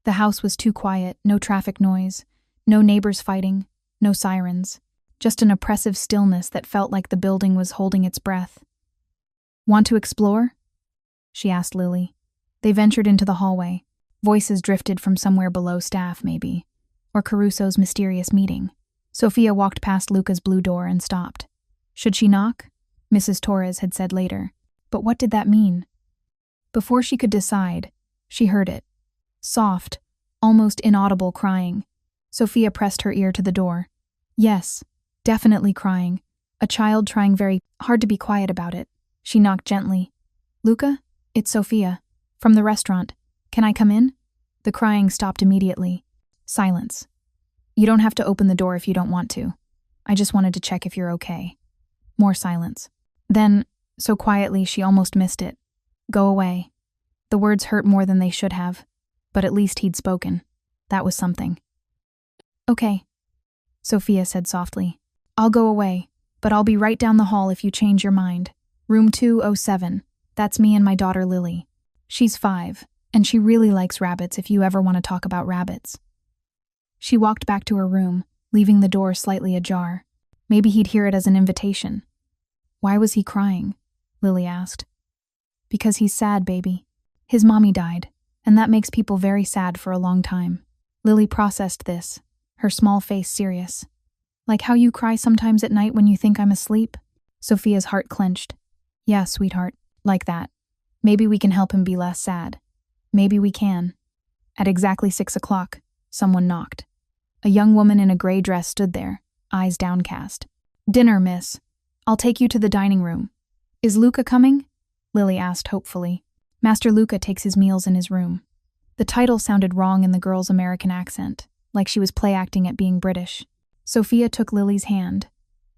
The house was too quiet, no traffic noise, no neighbors fighting, no sirens, just an oppressive stillness that felt like the building was holding its breath. "Want to explore?" she asked Lily. They ventured into the hallway. Voices drifted from somewhere below staff, maybe, or Caruso's mysterious meeting. Sofia walked past Luca's blue door and stopped. Should she knock? Mrs. Torres had said later. But what did that mean? Before she could decide, she heard it. Soft, almost inaudible crying. Sofia pressed her ear to the door. Yes, definitely crying. A child trying very hard to be quiet about it. She knocked gently. "Luca? It's Sofia. From the restaurant. Can I come in?" The crying stopped immediately. Silence. "You don't have to open the door if you don't want to. I just wanted to check if you're okay." More silence. Then, so quietly she almost missed it. "Go away." The words hurt more than they should have, but at least he'd spoken. That was something. "Okay," Sofia said softly. "I'll go away, but I'll be right down the hall if you change your mind. Room 207. That's me and my daughter Lily. She's 5, and she really likes rabbits if you ever want to talk about rabbits." She walked back to her room, leaving the door slightly ajar. Maybe he'd hear it as an invitation. "Why was he crying?" Lily asked. "Because he's sad, baby. His mommy died, and that makes people very sad for a long time." Lily processed this, her small face serious. "Like how you cry sometimes at night when you think I'm asleep?" Sofia's heart clenched. "Yeah, sweetheart, like that. Maybe we can help him be less sad. Maybe we can." At exactly 6 o'clock, someone knocked. A young woman in a gray dress stood there, eyes downcast. "Dinner, miss. I'll take you to the dining room." "Is Luca coming?" Lily asked hopefully. "Master Luca takes his meals in his room." The title sounded wrong in the girl's American accent, like she was play-acting at being British. Sofia took Lily's hand,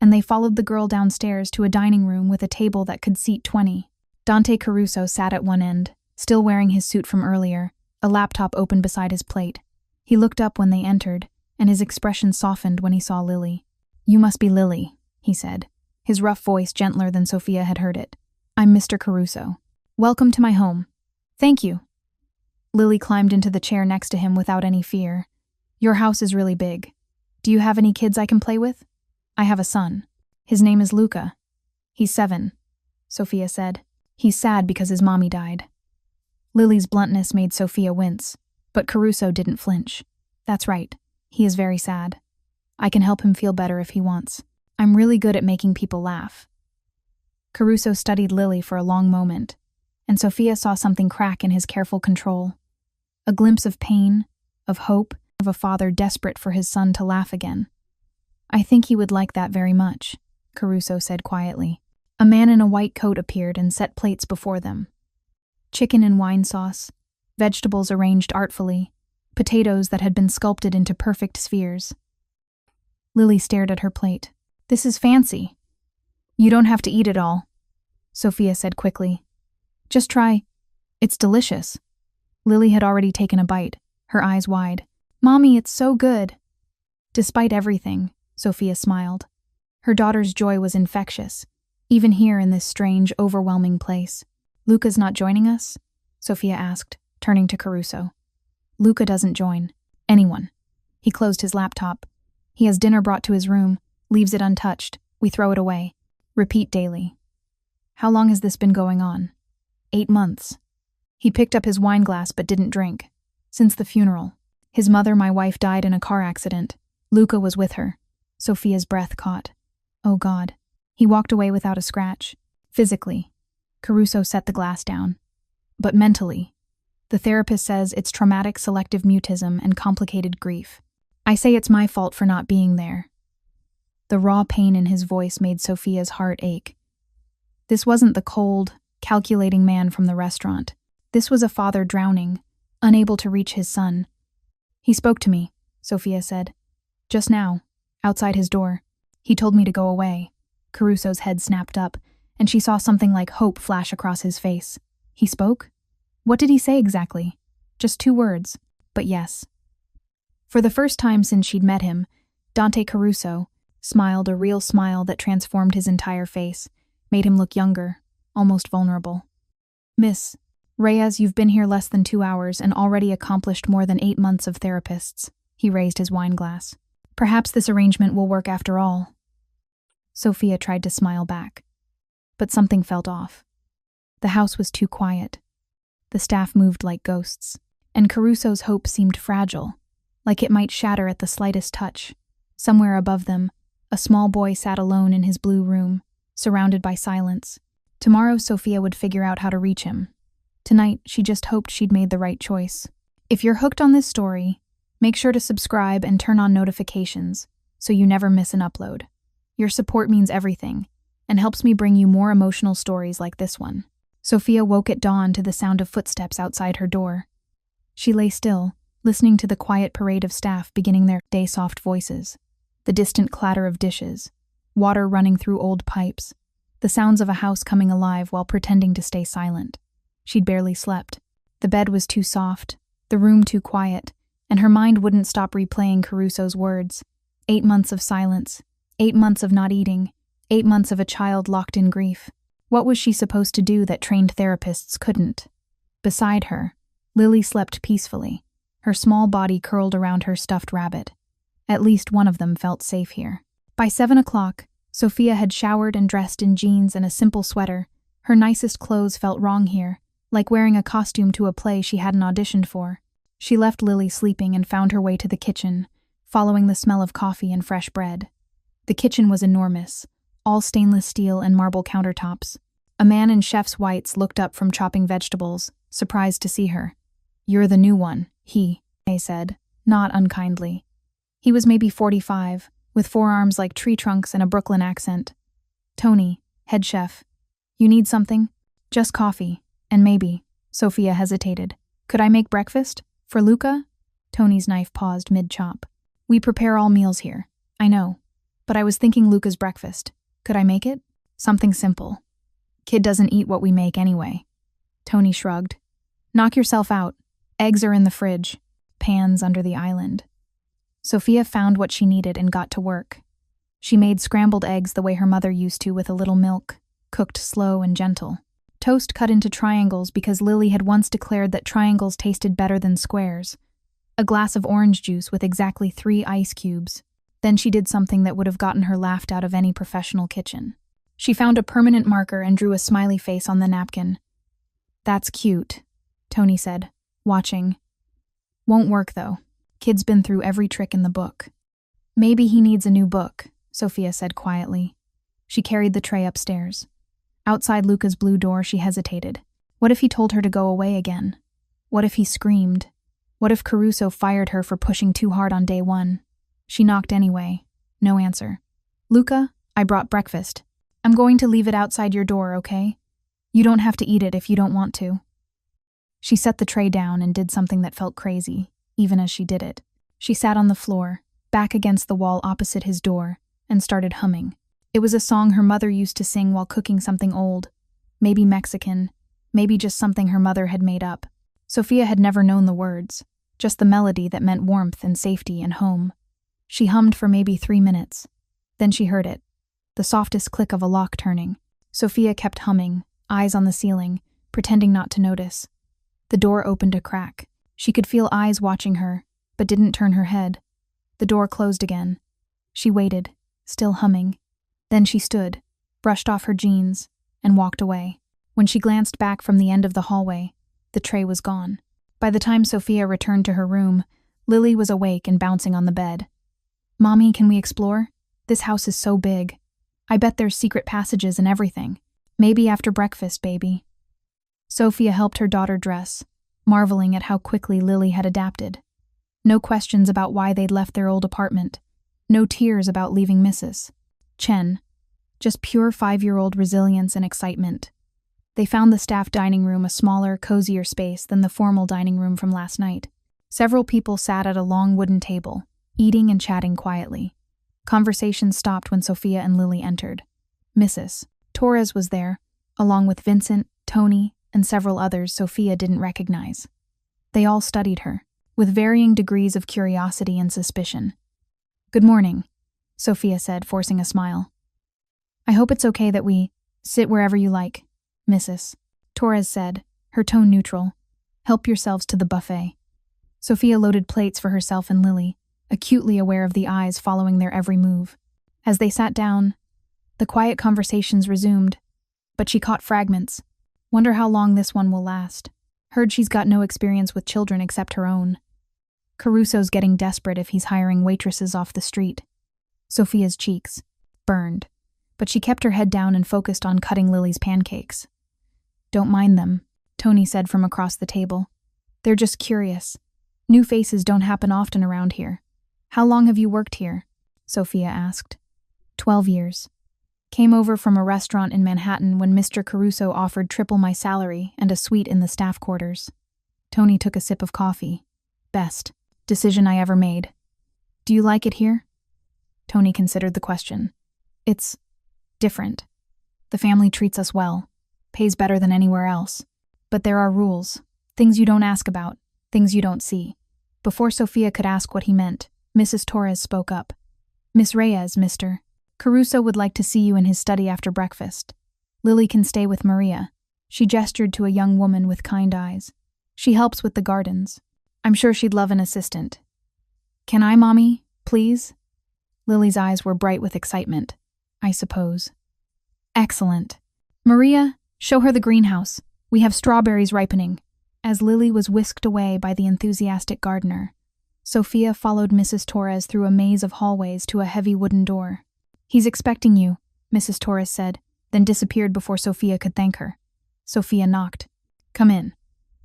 and they followed the girl downstairs to a dining room with a table that could seat 20. Dante Caruso sat at one end, still wearing his suit from earlier, a laptop open beside his plate. He looked up when they entered, and his expression softened when he saw Lily. "You must be Lily," he said, his rough voice gentler than Sofia had heard it. "I'm Mr. Caruso. Welcome to my home." "Thank you." Lily climbed into the chair next to him without any fear. "Your house is really big. Do you have any kids I can play with?" "I have a son. His name is Luca. He's 7, Sofia said. "He's sad because his mommy died." Lily's bluntness made Sofia wince, but Caruso didn't flinch. "That's right. He is very sad. I can help him feel better if he wants. I'm really good at making people laugh." Caruso studied Lily for a long moment, and Sofia saw something crack in his careful control. A glimpse of pain, of hope, of a father desperate for his son to laugh again. "I think he would like that very much," Caruso said quietly. A man in a white coat appeared and set plates before them. Chicken in wine sauce, vegetables arranged artfully, potatoes that had been sculpted into perfect spheres. Lily stared at her plate. "This is fancy." "You don't have to eat it all," Sofia said quickly. "Just try. It's delicious." Lily had already taken a bite, her eyes wide. "Mommy, it's so good." Despite everything, Sofia smiled. Her daughter's joy was infectious, even here in this strange, overwhelming place. "Luca's not joining us?" Sofia asked, turning to Caruso. "Luca doesn't join anyone." He closed his laptop. "He has dinner brought to his room, leaves it untouched. We throw it away. Repeat daily." "How long has this been going on?" 8 months. He picked up his wine glass but didn't drink. "Since the funeral. His mother, my wife, died in a car accident. Luca was with her." Sofia's breath caught. "Oh God." He walked away without a scratch. Physically, Caruso set the glass down. But mentally, the therapist says it's traumatic selective mutism and complicated grief. I say it's my fault for not being there. The raw pain in his voice made Sofia's heart ache. This wasn't the cold, calculating man from the restaurant. This was a father drowning, unable to reach his son. "He spoke to me," Sofia said. "Just now, outside his door. He told me to go away." Caruso's head snapped up, and she saw something like hope flash across his face. He spoke? What did he say exactly? Just 2 words, but yes. For the first time since she'd met him, Dante Caruso smiled, a real smile that transformed his entire face, made him look younger, almost vulnerable. Miss Reyes, you've been here less than 2 hours and already accomplished more than 8 months of therapists. He raised his wine glass. Perhaps this arrangement will work after all. Sofia tried to smile back, but something felt off. The house was too quiet. The staff moved like ghosts, and Caruso's hope seemed fragile, like it might shatter at the slightest touch. Somewhere above them, a small boy sat alone in his blue room, surrounded by silence. Tomorrow Sofia would figure out how to reach him. Tonight, she just hoped she'd made the right choice. If you're hooked on this story, make sure to subscribe and turn on notifications so you never miss an upload. Your support means everything and helps me bring you more emotional stories like this one. Sofia woke at dawn to the sound of footsteps outside her door. She lay still, listening to the quiet parade of staff beginning their day, soft voices, the distant clatter of dishes, water running through old pipes, the sounds of a house coming alive while pretending to stay silent. She'd barely slept. The bed was too soft, the room too quiet, and her mind wouldn't stop replaying Caruso's words. 8 months of silence, 8 months of not eating, 8 months of a child locked in grief. What was she supposed to do that trained therapists couldn't? Beside her, Lily slept peacefully, her small body curled around her stuffed rabbit. At least one of them felt safe here. By 7 o'clock, Sofia had showered and dressed in jeans and a simple sweater. Her nicest clothes felt wrong here, like wearing a costume to a play she hadn't auditioned for. She left Lily sleeping and found her way to the kitchen, following the smell of coffee and fresh bread. The kitchen was enormous, all stainless steel and marble countertops. A man in chef's whites looked up from chopping vegetables, surprised to see her. "You're the new one," he said, not unkindly. He was maybe 45, with forearms like tree trunks and a Brooklyn accent. "Tony, head chef. You need something?" "Just coffee, and maybe," Sofia hesitated. "Could I make breakfast? For Luca?" Tony's knife paused mid-chop. "We prepare all meals here. I know. But I was thinking Luca's breakfast. Could I make it? Something simple. Kid doesn't eat what we make anyway." Tony shrugged. "Knock yourself out. Eggs are in the fridge. Pans under the island." Sofia found what she needed and got to work. She made scrambled eggs the way her mother used to, with a little milk, cooked slow and gentle. Toast cut into triangles because Lily had once declared that triangles tasted better than squares. A glass of orange juice with exactly 3 ice cubes. Then she did something that would have gotten her laughed out of any professional kitchen. She found a permanent marker and drew a smiley face on the napkin. "That's cute," Tony said, watching. "Won't work, though. Kid's been through every trick in the book." "Maybe he needs a new book," Sofia said quietly. She carried the tray upstairs. Outside Luca's blue door, she hesitated. What if he told her to go away again? What if he screamed? What if Caruso fired her for pushing too hard on day 1? She knocked anyway. No answer. "Luca, I brought breakfast. I'm going to leave it outside your door, okay? You don't have to eat it if you don't want to." She set the tray down and did something that felt crazy, even as she did it. She sat on the floor, back against the wall opposite his door, and started humming. It was a song her mother used to sing while cooking something old, maybe Mexican, maybe just something her mother had made up. Sofia had never known the words, just the melody that meant warmth and safety and home. She hummed for maybe 3 minutes. Then she heard it, the softest click of a lock turning. Sofia kept humming, eyes on the ceiling, pretending not to notice. The door opened a crack. She could feel eyes watching her, but didn't turn her head. The door closed again. She waited, still humming. Then she stood, brushed off her jeans, and walked away. When she glanced back from the end of the hallway, the tray was gone. By the time Sofia returned to her room, Lily was awake and bouncing on the bed. "Mommy, can we explore? This house is so big. I bet there's secret passages and everything. Maybe after breakfast, baby." Sofia helped her daughter dress, marveling at how quickly Lily had adapted. No questions about why they'd left their old apartment. No tears about leaving Mrs. Chen. Just pure 5-year-old resilience and excitement. They found the staff dining room a smaller, cozier space than the formal dining room from last night. Several people sat at a long wooden table, eating and chatting quietly. Conversation stopped when Sofia and Lily entered. "Mrs. Torres was there, along with Vincent, Tony, and several others Sofia didn't recognize. They all studied her, with varying degrees of curiosity and suspicion. "Good morning," Sofia said, forcing a smile. "I hope it's okay that we sit wherever you like, Mrs. Torres said, her tone neutral. "Help yourselves to the buffet." Sofia loaded plates for herself and Lily, acutely aware of the eyes following their every move. As they sat down, the quiet conversations resumed, but she caught fragments. "Wonder how long this one will last. Heard she's got no experience with children except her own. Caruso's getting desperate if he's hiring waitresses off the street." Sofia's cheeks burned, but she kept her head down and focused on cutting Lily's pancakes. "Don't mind them," Tony said from across the table. "They're just curious. New faces don't happen often around here." "How long have you worked here?" Sofia asked. 12 years. Came over from a restaurant in Manhattan when Mr. Caruso offered triple my salary and a suite in the staff quarters." Tony took a sip of coffee. "Best decision I ever made." "Do you like it here?" Tony considered the question. "It's different. The family treats us well, pays better than anywhere else. But there are rules, things you don't ask about, things you don't see." Before Sofia could ask what he meant, Mrs. Torres spoke up. "Miss Reyes, Mr. Caruso would like to see you in his study after breakfast. Lily can stay with Maria." She gestured to a young woman with kind eyes. "She helps with the gardens. I'm sure she'd love an assistant." "Can I, Mommy, please?" Lily's eyes were bright with excitement. "I suppose." "Excellent. Maria, show her the greenhouse. We have strawberries ripening." As Lily was whisked away by the enthusiastic gardener, Sofia followed Mrs. Torres through a maze of hallways to a heavy wooden door. "He's expecting you," Mrs. Torres said, then disappeared before Sofia could thank her. Sofia knocked. "Come in."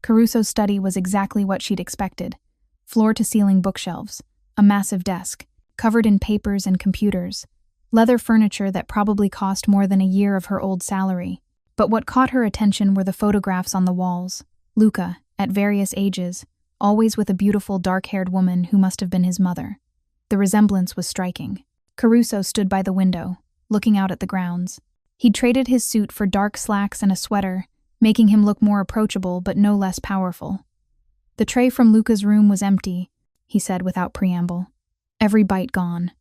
Caruso's study was exactly what she'd expected. Floor-to-ceiling bookshelves, a massive desk, covered in papers and computers, leather furniture that probably cost more than a year of her old salary. But what caught her attention were the photographs on the walls. Luca, at various ages, always with a beautiful dark-haired woman who must have been his mother. The resemblance was striking. Caruso stood by the window, looking out at the grounds. He'd traded his suit for dark slacks and a sweater, making him look more approachable but no less powerful. "The tray from Luca's room was empty," he said without preamble. "Every bite gone."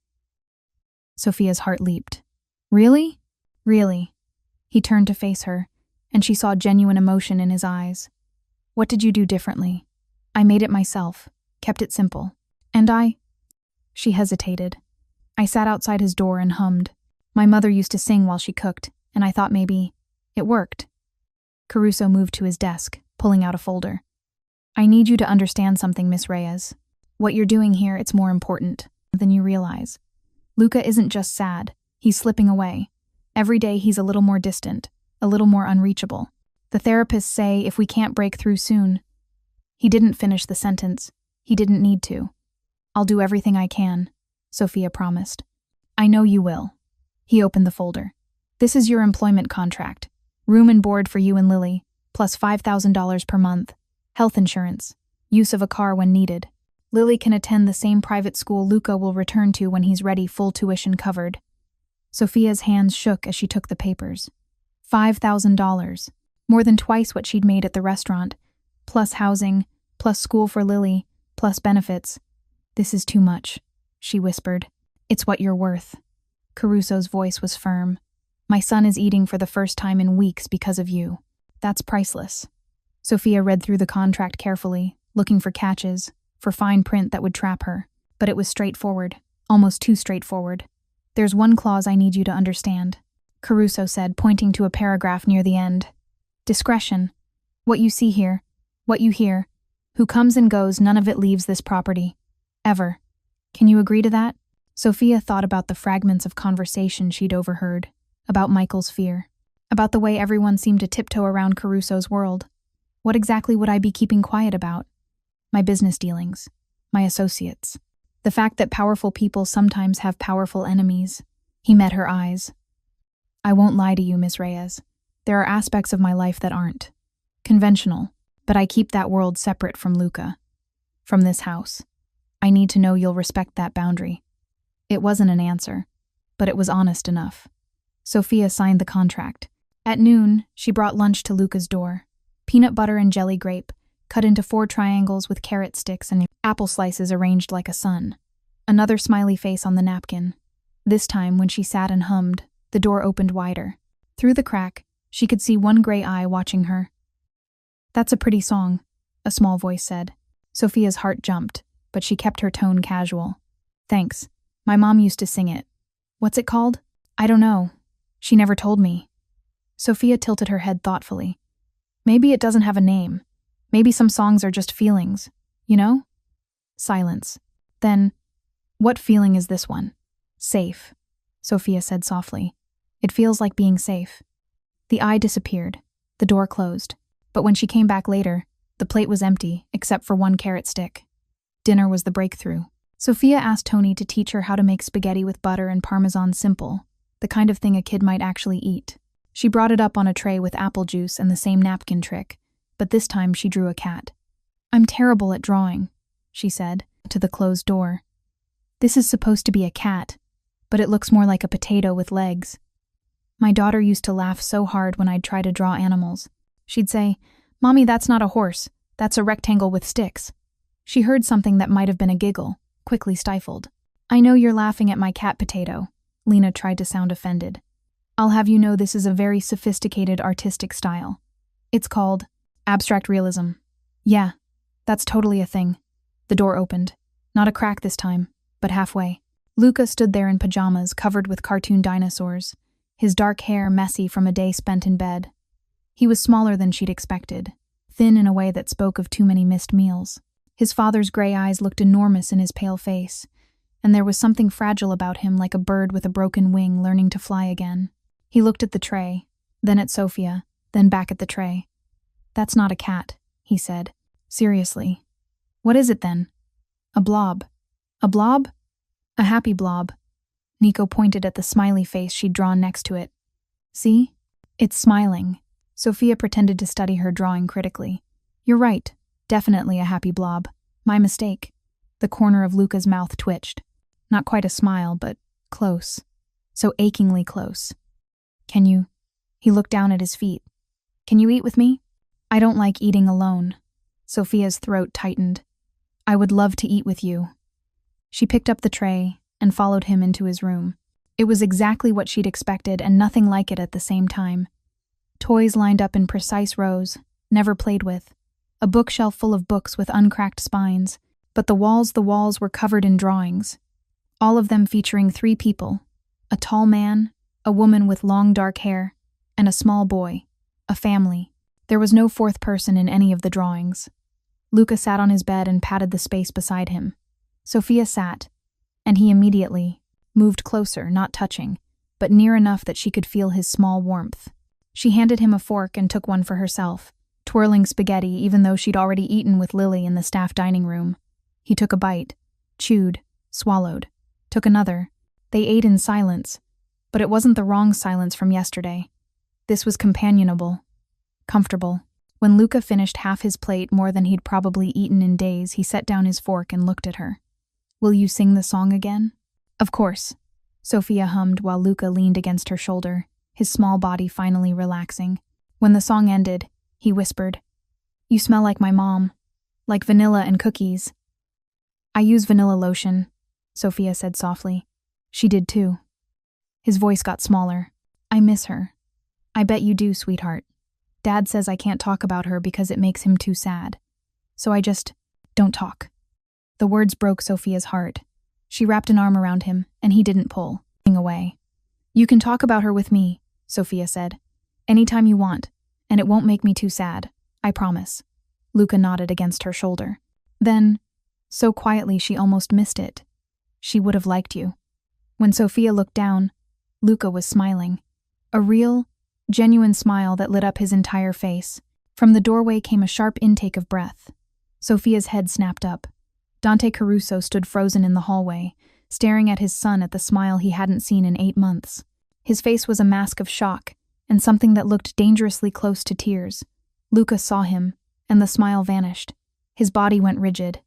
Sofia's heart leaped. "Really?" "Really." He turned to face her, and she saw genuine emotion in his eyes. "What did you do differently?" "I made it myself, kept it simple. And She hesitated. "I sat outside his door and hummed. My mother used to sing while she cooked, and I thought maybe it worked." Caruso moved to his desk, pulling out a folder. "I need you to understand something, Miss Reyes. What you're doing here, it's more important than you realize. Luca isn't just sad, he's slipping away. Every day he's a little more distant, a little more unreachable. The therapists say if we can't break through soon..." He didn't finish the sentence. He didn't need to. "I'll do everything I can," Sofia promised. "I know you will." He opened the folder. "This is your employment contract. Room and board for you and Lily, plus $5,000 per month. Health insurance. Use of a car when needed. Lily can attend the same private school Luca will return to when he's ready, full tuition covered." Sofia's hands shook as she took the papers. $5,000. More than twice what she'd made at the restaurant. Plus housing, plus school for Lily, plus benefits. "This is too much," she whispered. "It's what you're worth." Caruso's voice was firm. "My son is eating for the first time in weeks because of you. That's priceless." Sofia read through the contract carefully, looking for catches, for fine print that would trap her. But it was straightforward, almost too straightforward. "There's one clause I need you to understand," Caruso said, pointing to a paragraph near the end. "Discretion. What you see here, what you hear, who comes and goes, none of it leaves this property. Ever. Can you agree to that?" Sofia thought about the fragments of conversation she'd overheard, about Michael's fear, about the way everyone seemed to tiptoe around Caruso's world. What exactly would I be keeping quiet about? My business dealings, my associates, the fact that powerful people sometimes have powerful enemies. He met her eyes. "I won't lie to you, Miss Reyes. There are aspects of my life that aren't conventional, but I keep that world separate from Luca, from this house. I need to know you'll respect that boundary." It wasn't an answer, but it was honest enough. Sofia signed the contract. At noon, she brought lunch to Luca's door. Peanut butter and jelly grape, cut into 4 triangles with carrot sticks and apple slices arranged like a sun. Another smiley face on the napkin. This time, when she sat and hummed, the door opened wider. Through the crack, she could see one gray eye watching her. "That's a pretty song," a small voice said. Sofia's heart jumped, but she kept her tone casual. "Thanks. My mom used to sing it. What's it called?" "I don't know. She never told me." Sofia tilted her head thoughtfully. "Maybe it doesn't have a name. Maybe some songs are just feelings, you know?" Silence. Then, "What feeling is this one?" "Safe," Sofia said softly. "It feels like being safe." The eye disappeared. The door closed. But when she came back later, the plate was empty, except for 1 carrot stick. Dinner was the breakthrough. Sofia asked Tony to teach her how to make spaghetti with butter and parmesan simple, the kind of thing a kid might actually eat. She brought it up on a tray with apple juice and the same napkin trick, but this time she drew a cat. "I'm terrible at drawing," she said, to the closed door. "This is supposed to be a cat, but it looks more like a potato with legs." My daughter used to laugh so hard when I'd try to draw animals. She'd say, "Mommy, that's not a horse, that's a rectangle with sticks." She heard something that might have been a giggle, quickly stifled. "I know you're laughing at my cat potato," Lena tried to sound offended. "I'll have you know this is a very sophisticated artistic style. It's called abstract realism." "Yeah, that's totally a thing." The door opened. Not a crack this time, but halfway. Luca stood there in pajamas covered with cartoon dinosaurs, his dark hair messy from a day spent in bed. He was smaller than she'd expected, thin in a way that spoke of too many missed meals. His father's gray eyes looked enormous in his pale face, and there was something fragile about him, like a bird with a broken wing learning to fly again. He looked at the tray, then at Sofia, then back at the tray. "That's not a cat," he said. "Seriously. What is it then?" "A blob." "A blob?" "A happy blob." Nico pointed at the smiley face she'd drawn next to it. "See? It's smiling." Sofia pretended to study her drawing critically. "You're right. Definitely a happy blob. My mistake." The corner of Luca's mouth twitched. Not quite a smile, but close. So achingly close. "Can you?" He looked down at his feet. "Can you eat with me?" "I don't like eating alone." Sofia's throat tightened. "I would love to eat with you." She picked up the tray and followed him into his room. It was exactly what she'd expected and nothing like it at the same time. Toys lined up in precise rows, never played with. A bookshelf full of books with uncracked spines, but the walls were covered in drawings. All of them featuring 3 people, a tall man, a woman with long dark hair, and a small boy, a family. There was no 4th person in any of the drawings. Luca sat on his bed and patted the space beside him. Sofia sat, and he immediately moved closer, not touching, but near enough that she could feel his small warmth. She handed him a fork and took one for herself, twirling spaghetti even though she'd already eaten with Lily in the staff dining room. He took a bite, chewed, swallowed, took another. They ate in silence, but it wasn't the wrong silence from yesterday. This was companionable, comfortable. When Luca finished half his plate, more than he'd probably eaten in days, he set down his fork and looked at her. "Will you sing the song again?" "Of course," Sofia hummed while Luca leaned against her shoulder, his small body finally relaxing. When the song ended, he whispered, "You smell like my mom, like vanilla and cookies." "I use vanilla lotion," Sofia said softly. She did too. His voice got smaller. "I miss her." "I bet you do, sweetheart. Dad says I can't talk about her because it makes him too sad. So I just don't talk." The words broke Sofia's heart. She wrapped an arm around him, and he didn't pull away. "You can talk about her with me," Sofia said. "Anytime you want, and it won't make me too sad. I promise." Luca nodded against her shoulder. Then, so quietly she almost missed it, "She would have liked you." When Sofia looked down, Luca was smiling. A real, genuine smile that lit up his entire face. From the doorway came a sharp intake of breath. Sofia's head snapped up. Dante Caruso stood frozen in the hallway, staring at his son at the smile he hadn't seen in 8 months. His face was a mask of shock, and something that looked dangerously close to tears. Luca saw him, and the smile vanished. His body went rigid.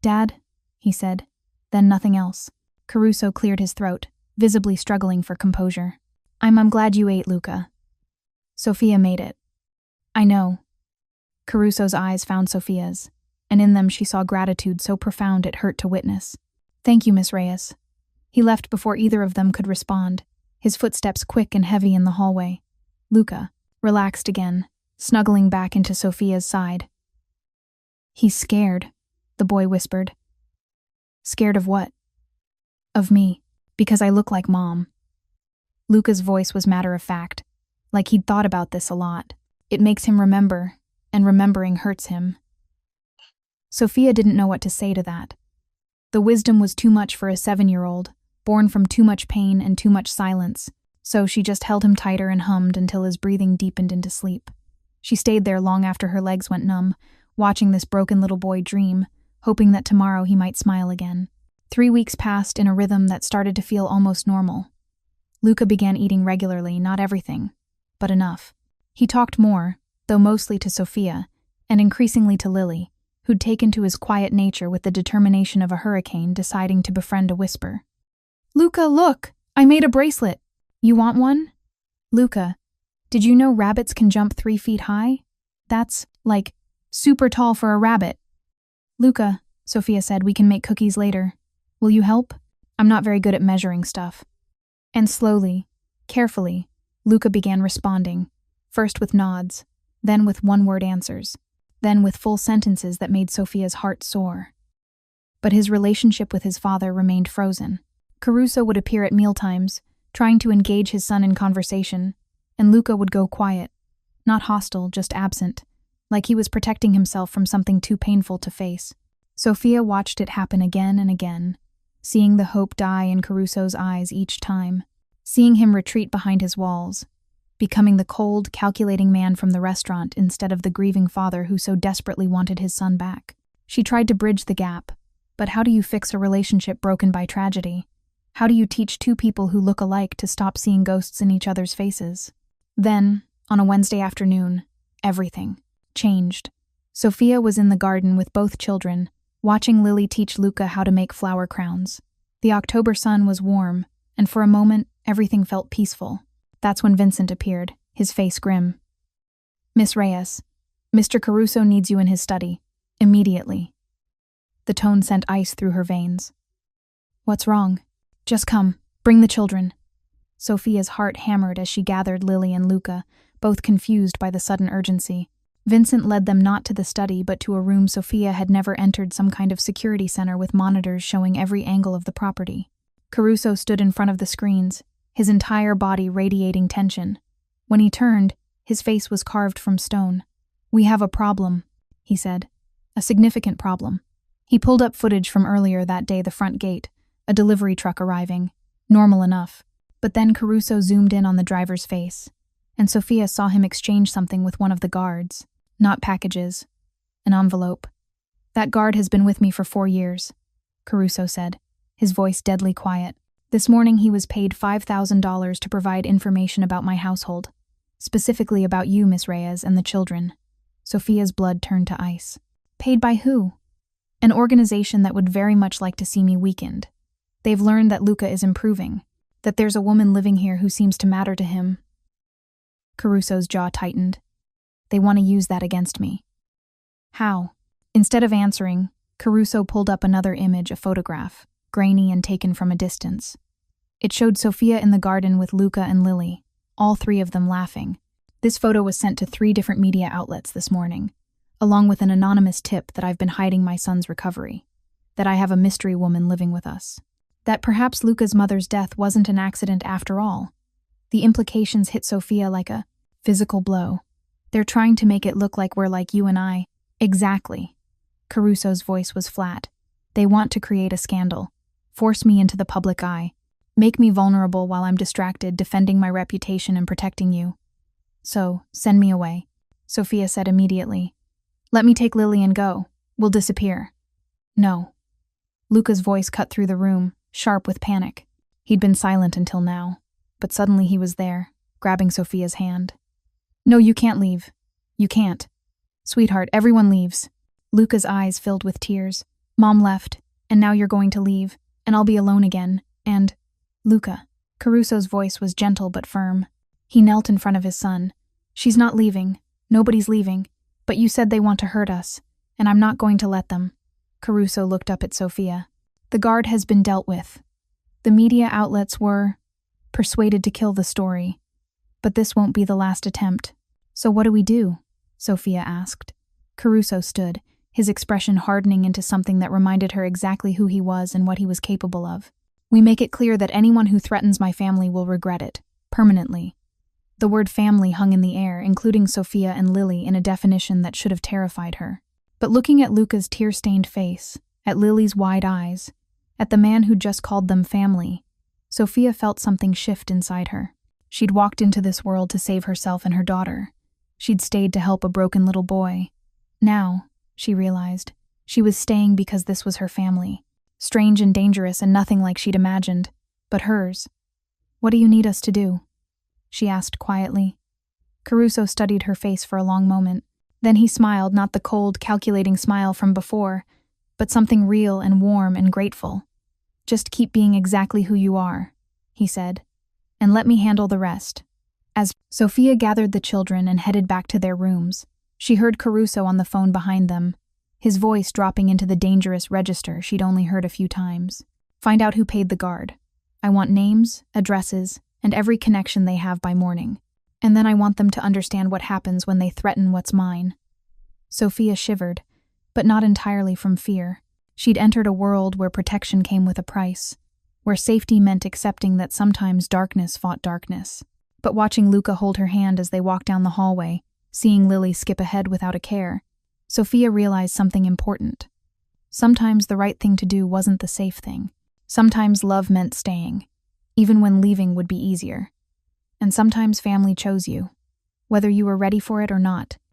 "Dad," he said, then nothing else. Caruso cleared his throat, visibly struggling for composure. I'm glad you ate, Luca. Sofia made it. I know. Caruso's eyes found Sofia's, and in them she saw gratitude so profound it hurt to witness. Thank you, Miss Reyes. He left before either of them could respond, his footsteps quick and heavy in the hallway. Luca, relaxed again, snuggling back into Sofia's side. He's scared, the boy whispered. Scared of what? Of me, because I look like Mom. Luca's voice was matter-of-fact, like he'd thought about this a lot. It makes him remember, and remembering hurts him. Sofia didn't know what to say to that. The wisdom was too much for a 7-year-old, born from too much pain and too much silence, so she just held him tighter and hummed until his breathing deepened into sleep. She stayed there long after her legs went numb, watching this broken little boy dream, hoping that tomorrow he might smile again. 3 weeks passed in a rhythm that started to feel almost normal. Luca began eating regularly, not everything, but enough. He talked more, though mostly to Sofia, and increasingly to Lily, who'd taken to his quiet nature with the determination of a hurricane deciding to befriend a whisper. Luca, look! I made a bracelet! You want one? Luca, did you know rabbits can jump 3 feet high? That's, like, super tall for a rabbit. Luca, Sofia said, we can make cookies later. Will you help? I'm not very good at measuring stuff. And slowly, carefully, Luca began responding, first with nods, then with one-word answers, then with full sentences that made Sofia's heart soar. But his relationship with his father remained frozen. Caruso would appear at mealtimes, trying to engage his son in conversation, and Luca would go quiet, not hostile, just absent, like he was protecting himself from something too painful to face. Sofia watched it happen again and again, seeing the hope die in Caruso's eyes each time, seeing him retreat behind his walls, becoming the cold, calculating man from the restaurant instead of the grieving father who so desperately wanted his son back. She tried to bridge the gap, but how do you fix a relationship broken by tragedy? How do you teach two people who look alike to stop seeing ghosts in each other's faces? Then, on a Wednesday afternoon, everything changed. Sofia was in the garden with both children, watching Lily teach Luca how to make flower crowns. The October sun was warm, and for a moment, everything felt peaceful. That's when Vincent appeared, his face grim. Miss Reyes, Mr. Caruso needs you in his study. Immediately. The tone sent ice through her veins. What's wrong? Just come. Bring the children. Sofia's heart hammered as she gathered Lily and Luca, both confused by the sudden urgency. Vincent led them not to the study but to a room Sofia had never entered, some kind of security center with monitors showing every angle of the property. Caruso stood in front of the screens, his entire body radiating tension. When he turned, his face was carved from stone. We have a problem, he said. A significant problem. He pulled up footage from earlier that day, the front gate, a delivery truck arriving. Normal enough. But then Caruso zoomed in on the driver's face, and Sofia saw him exchange something with one of the guards. Not packages. An envelope. That guard has been with me for 4 years, Caruso said, his voice deadly quiet. This morning he was paid $5,000 to provide information about my household, specifically about you, Miss Reyes, and the children. Sofia's blood turned to ice. Paid by who? An organization that would very much like to see me weakened. They've learned that Luca is improving, that there's a woman living here who seems to matter to him. Caruso's jaw tightened. They want to use that against me. How? Instead of answering, Caruso pulled up another image, a photograph, grainy and taken from a distance. It showed Sofia in the garden with Luca and Lily, all 3 of them laughing. This photo was sent to 3 different media outlets this morning, along with an anonymous tip that I've been hiding my son's recovery, that I have a mystery woman living with us, that perhaps Luca's mother's death wasn't an accident after all. The implications hit Sofia like a physical blow. They're trying to make it look like we're like you and I. Exactly. Caruso's voice was flat. They want to create a scandal, force me into the public eye, make me vulnerable while I'm distracted defending my reputation and protecting you. So, send me away, Sofia said immediately. Let me take Lily and go. We'll disappear. No. Luca's voice cut through the room, sharp with panic. He'd been silent until now, but suddenly he was there, grabbing Sofia's hand. No, you can't leave. You can't. Sweetheart, everyone leaves. Luca's eyes filled with tears. Mom left, and now you're going to leave, and I'll be alone again, and... Luca. Caruso's voice was gentle but firm. He knelt in front of his son. "She's not leaving. Nobody's leaving. But you said they want to hurt us, and I'm not going to let them." Caruso looked up at Sofia. "The guard has been dealt with. The media outlets were persuaded to kill the story. But this won't be the last attempt. So what do we do?" Sofia asked. Caruso stood, his expression hardening into something that reminded her exactly who he was and what he was capable of. "We make it clear that anyone who threatens my family will regret it, permanently." The word family hung in the air, including Sofia and Lily in a definition that should have terrified her. But looking at Luca's tear-stained face, at Lily's wide eyes, at the man who'd just called them family, Sofia felt something shift inside her. She'd walked into this world to save herself and her daughter. She'd stayed to help a broken little boy. Now, she realized, she was staying because this was her family. Strange and dangerous and nothing like she'd imagined, but hers. "What do you need us to do?" she asked quietly. Caruso studied her face for a long moment. Then he smiled, not the cold, calculating smile from before, but something real and warm and grateful. "Just keep being exactly who you are," he said, "and let me handle the rest." As Sofia gathered the children and headed back to their rooms, she heard Caruso on the phone behind them, his voice dropping into the dangerous register she'd only heard a few times. "Find out who paid the guard. I want names, addresses, and every connection they have by morning. And then I want them to understand what happens when they threaten what's mine." Sofia shivered, but not entirely from fear. She'd entered a world where protection came with a price, where safety meant accepting that sometimes darkness fought darkness. But watching Luca hold her hand as they walked down the hallway, seeing Lily skip ahead without a care, Sofia realized something important. Sometimes the right thing to do wasn't the safe thing. Sometimes love meant staying, even when leaving would be easier. And sometimes family chose you, whether you were ready for it or not.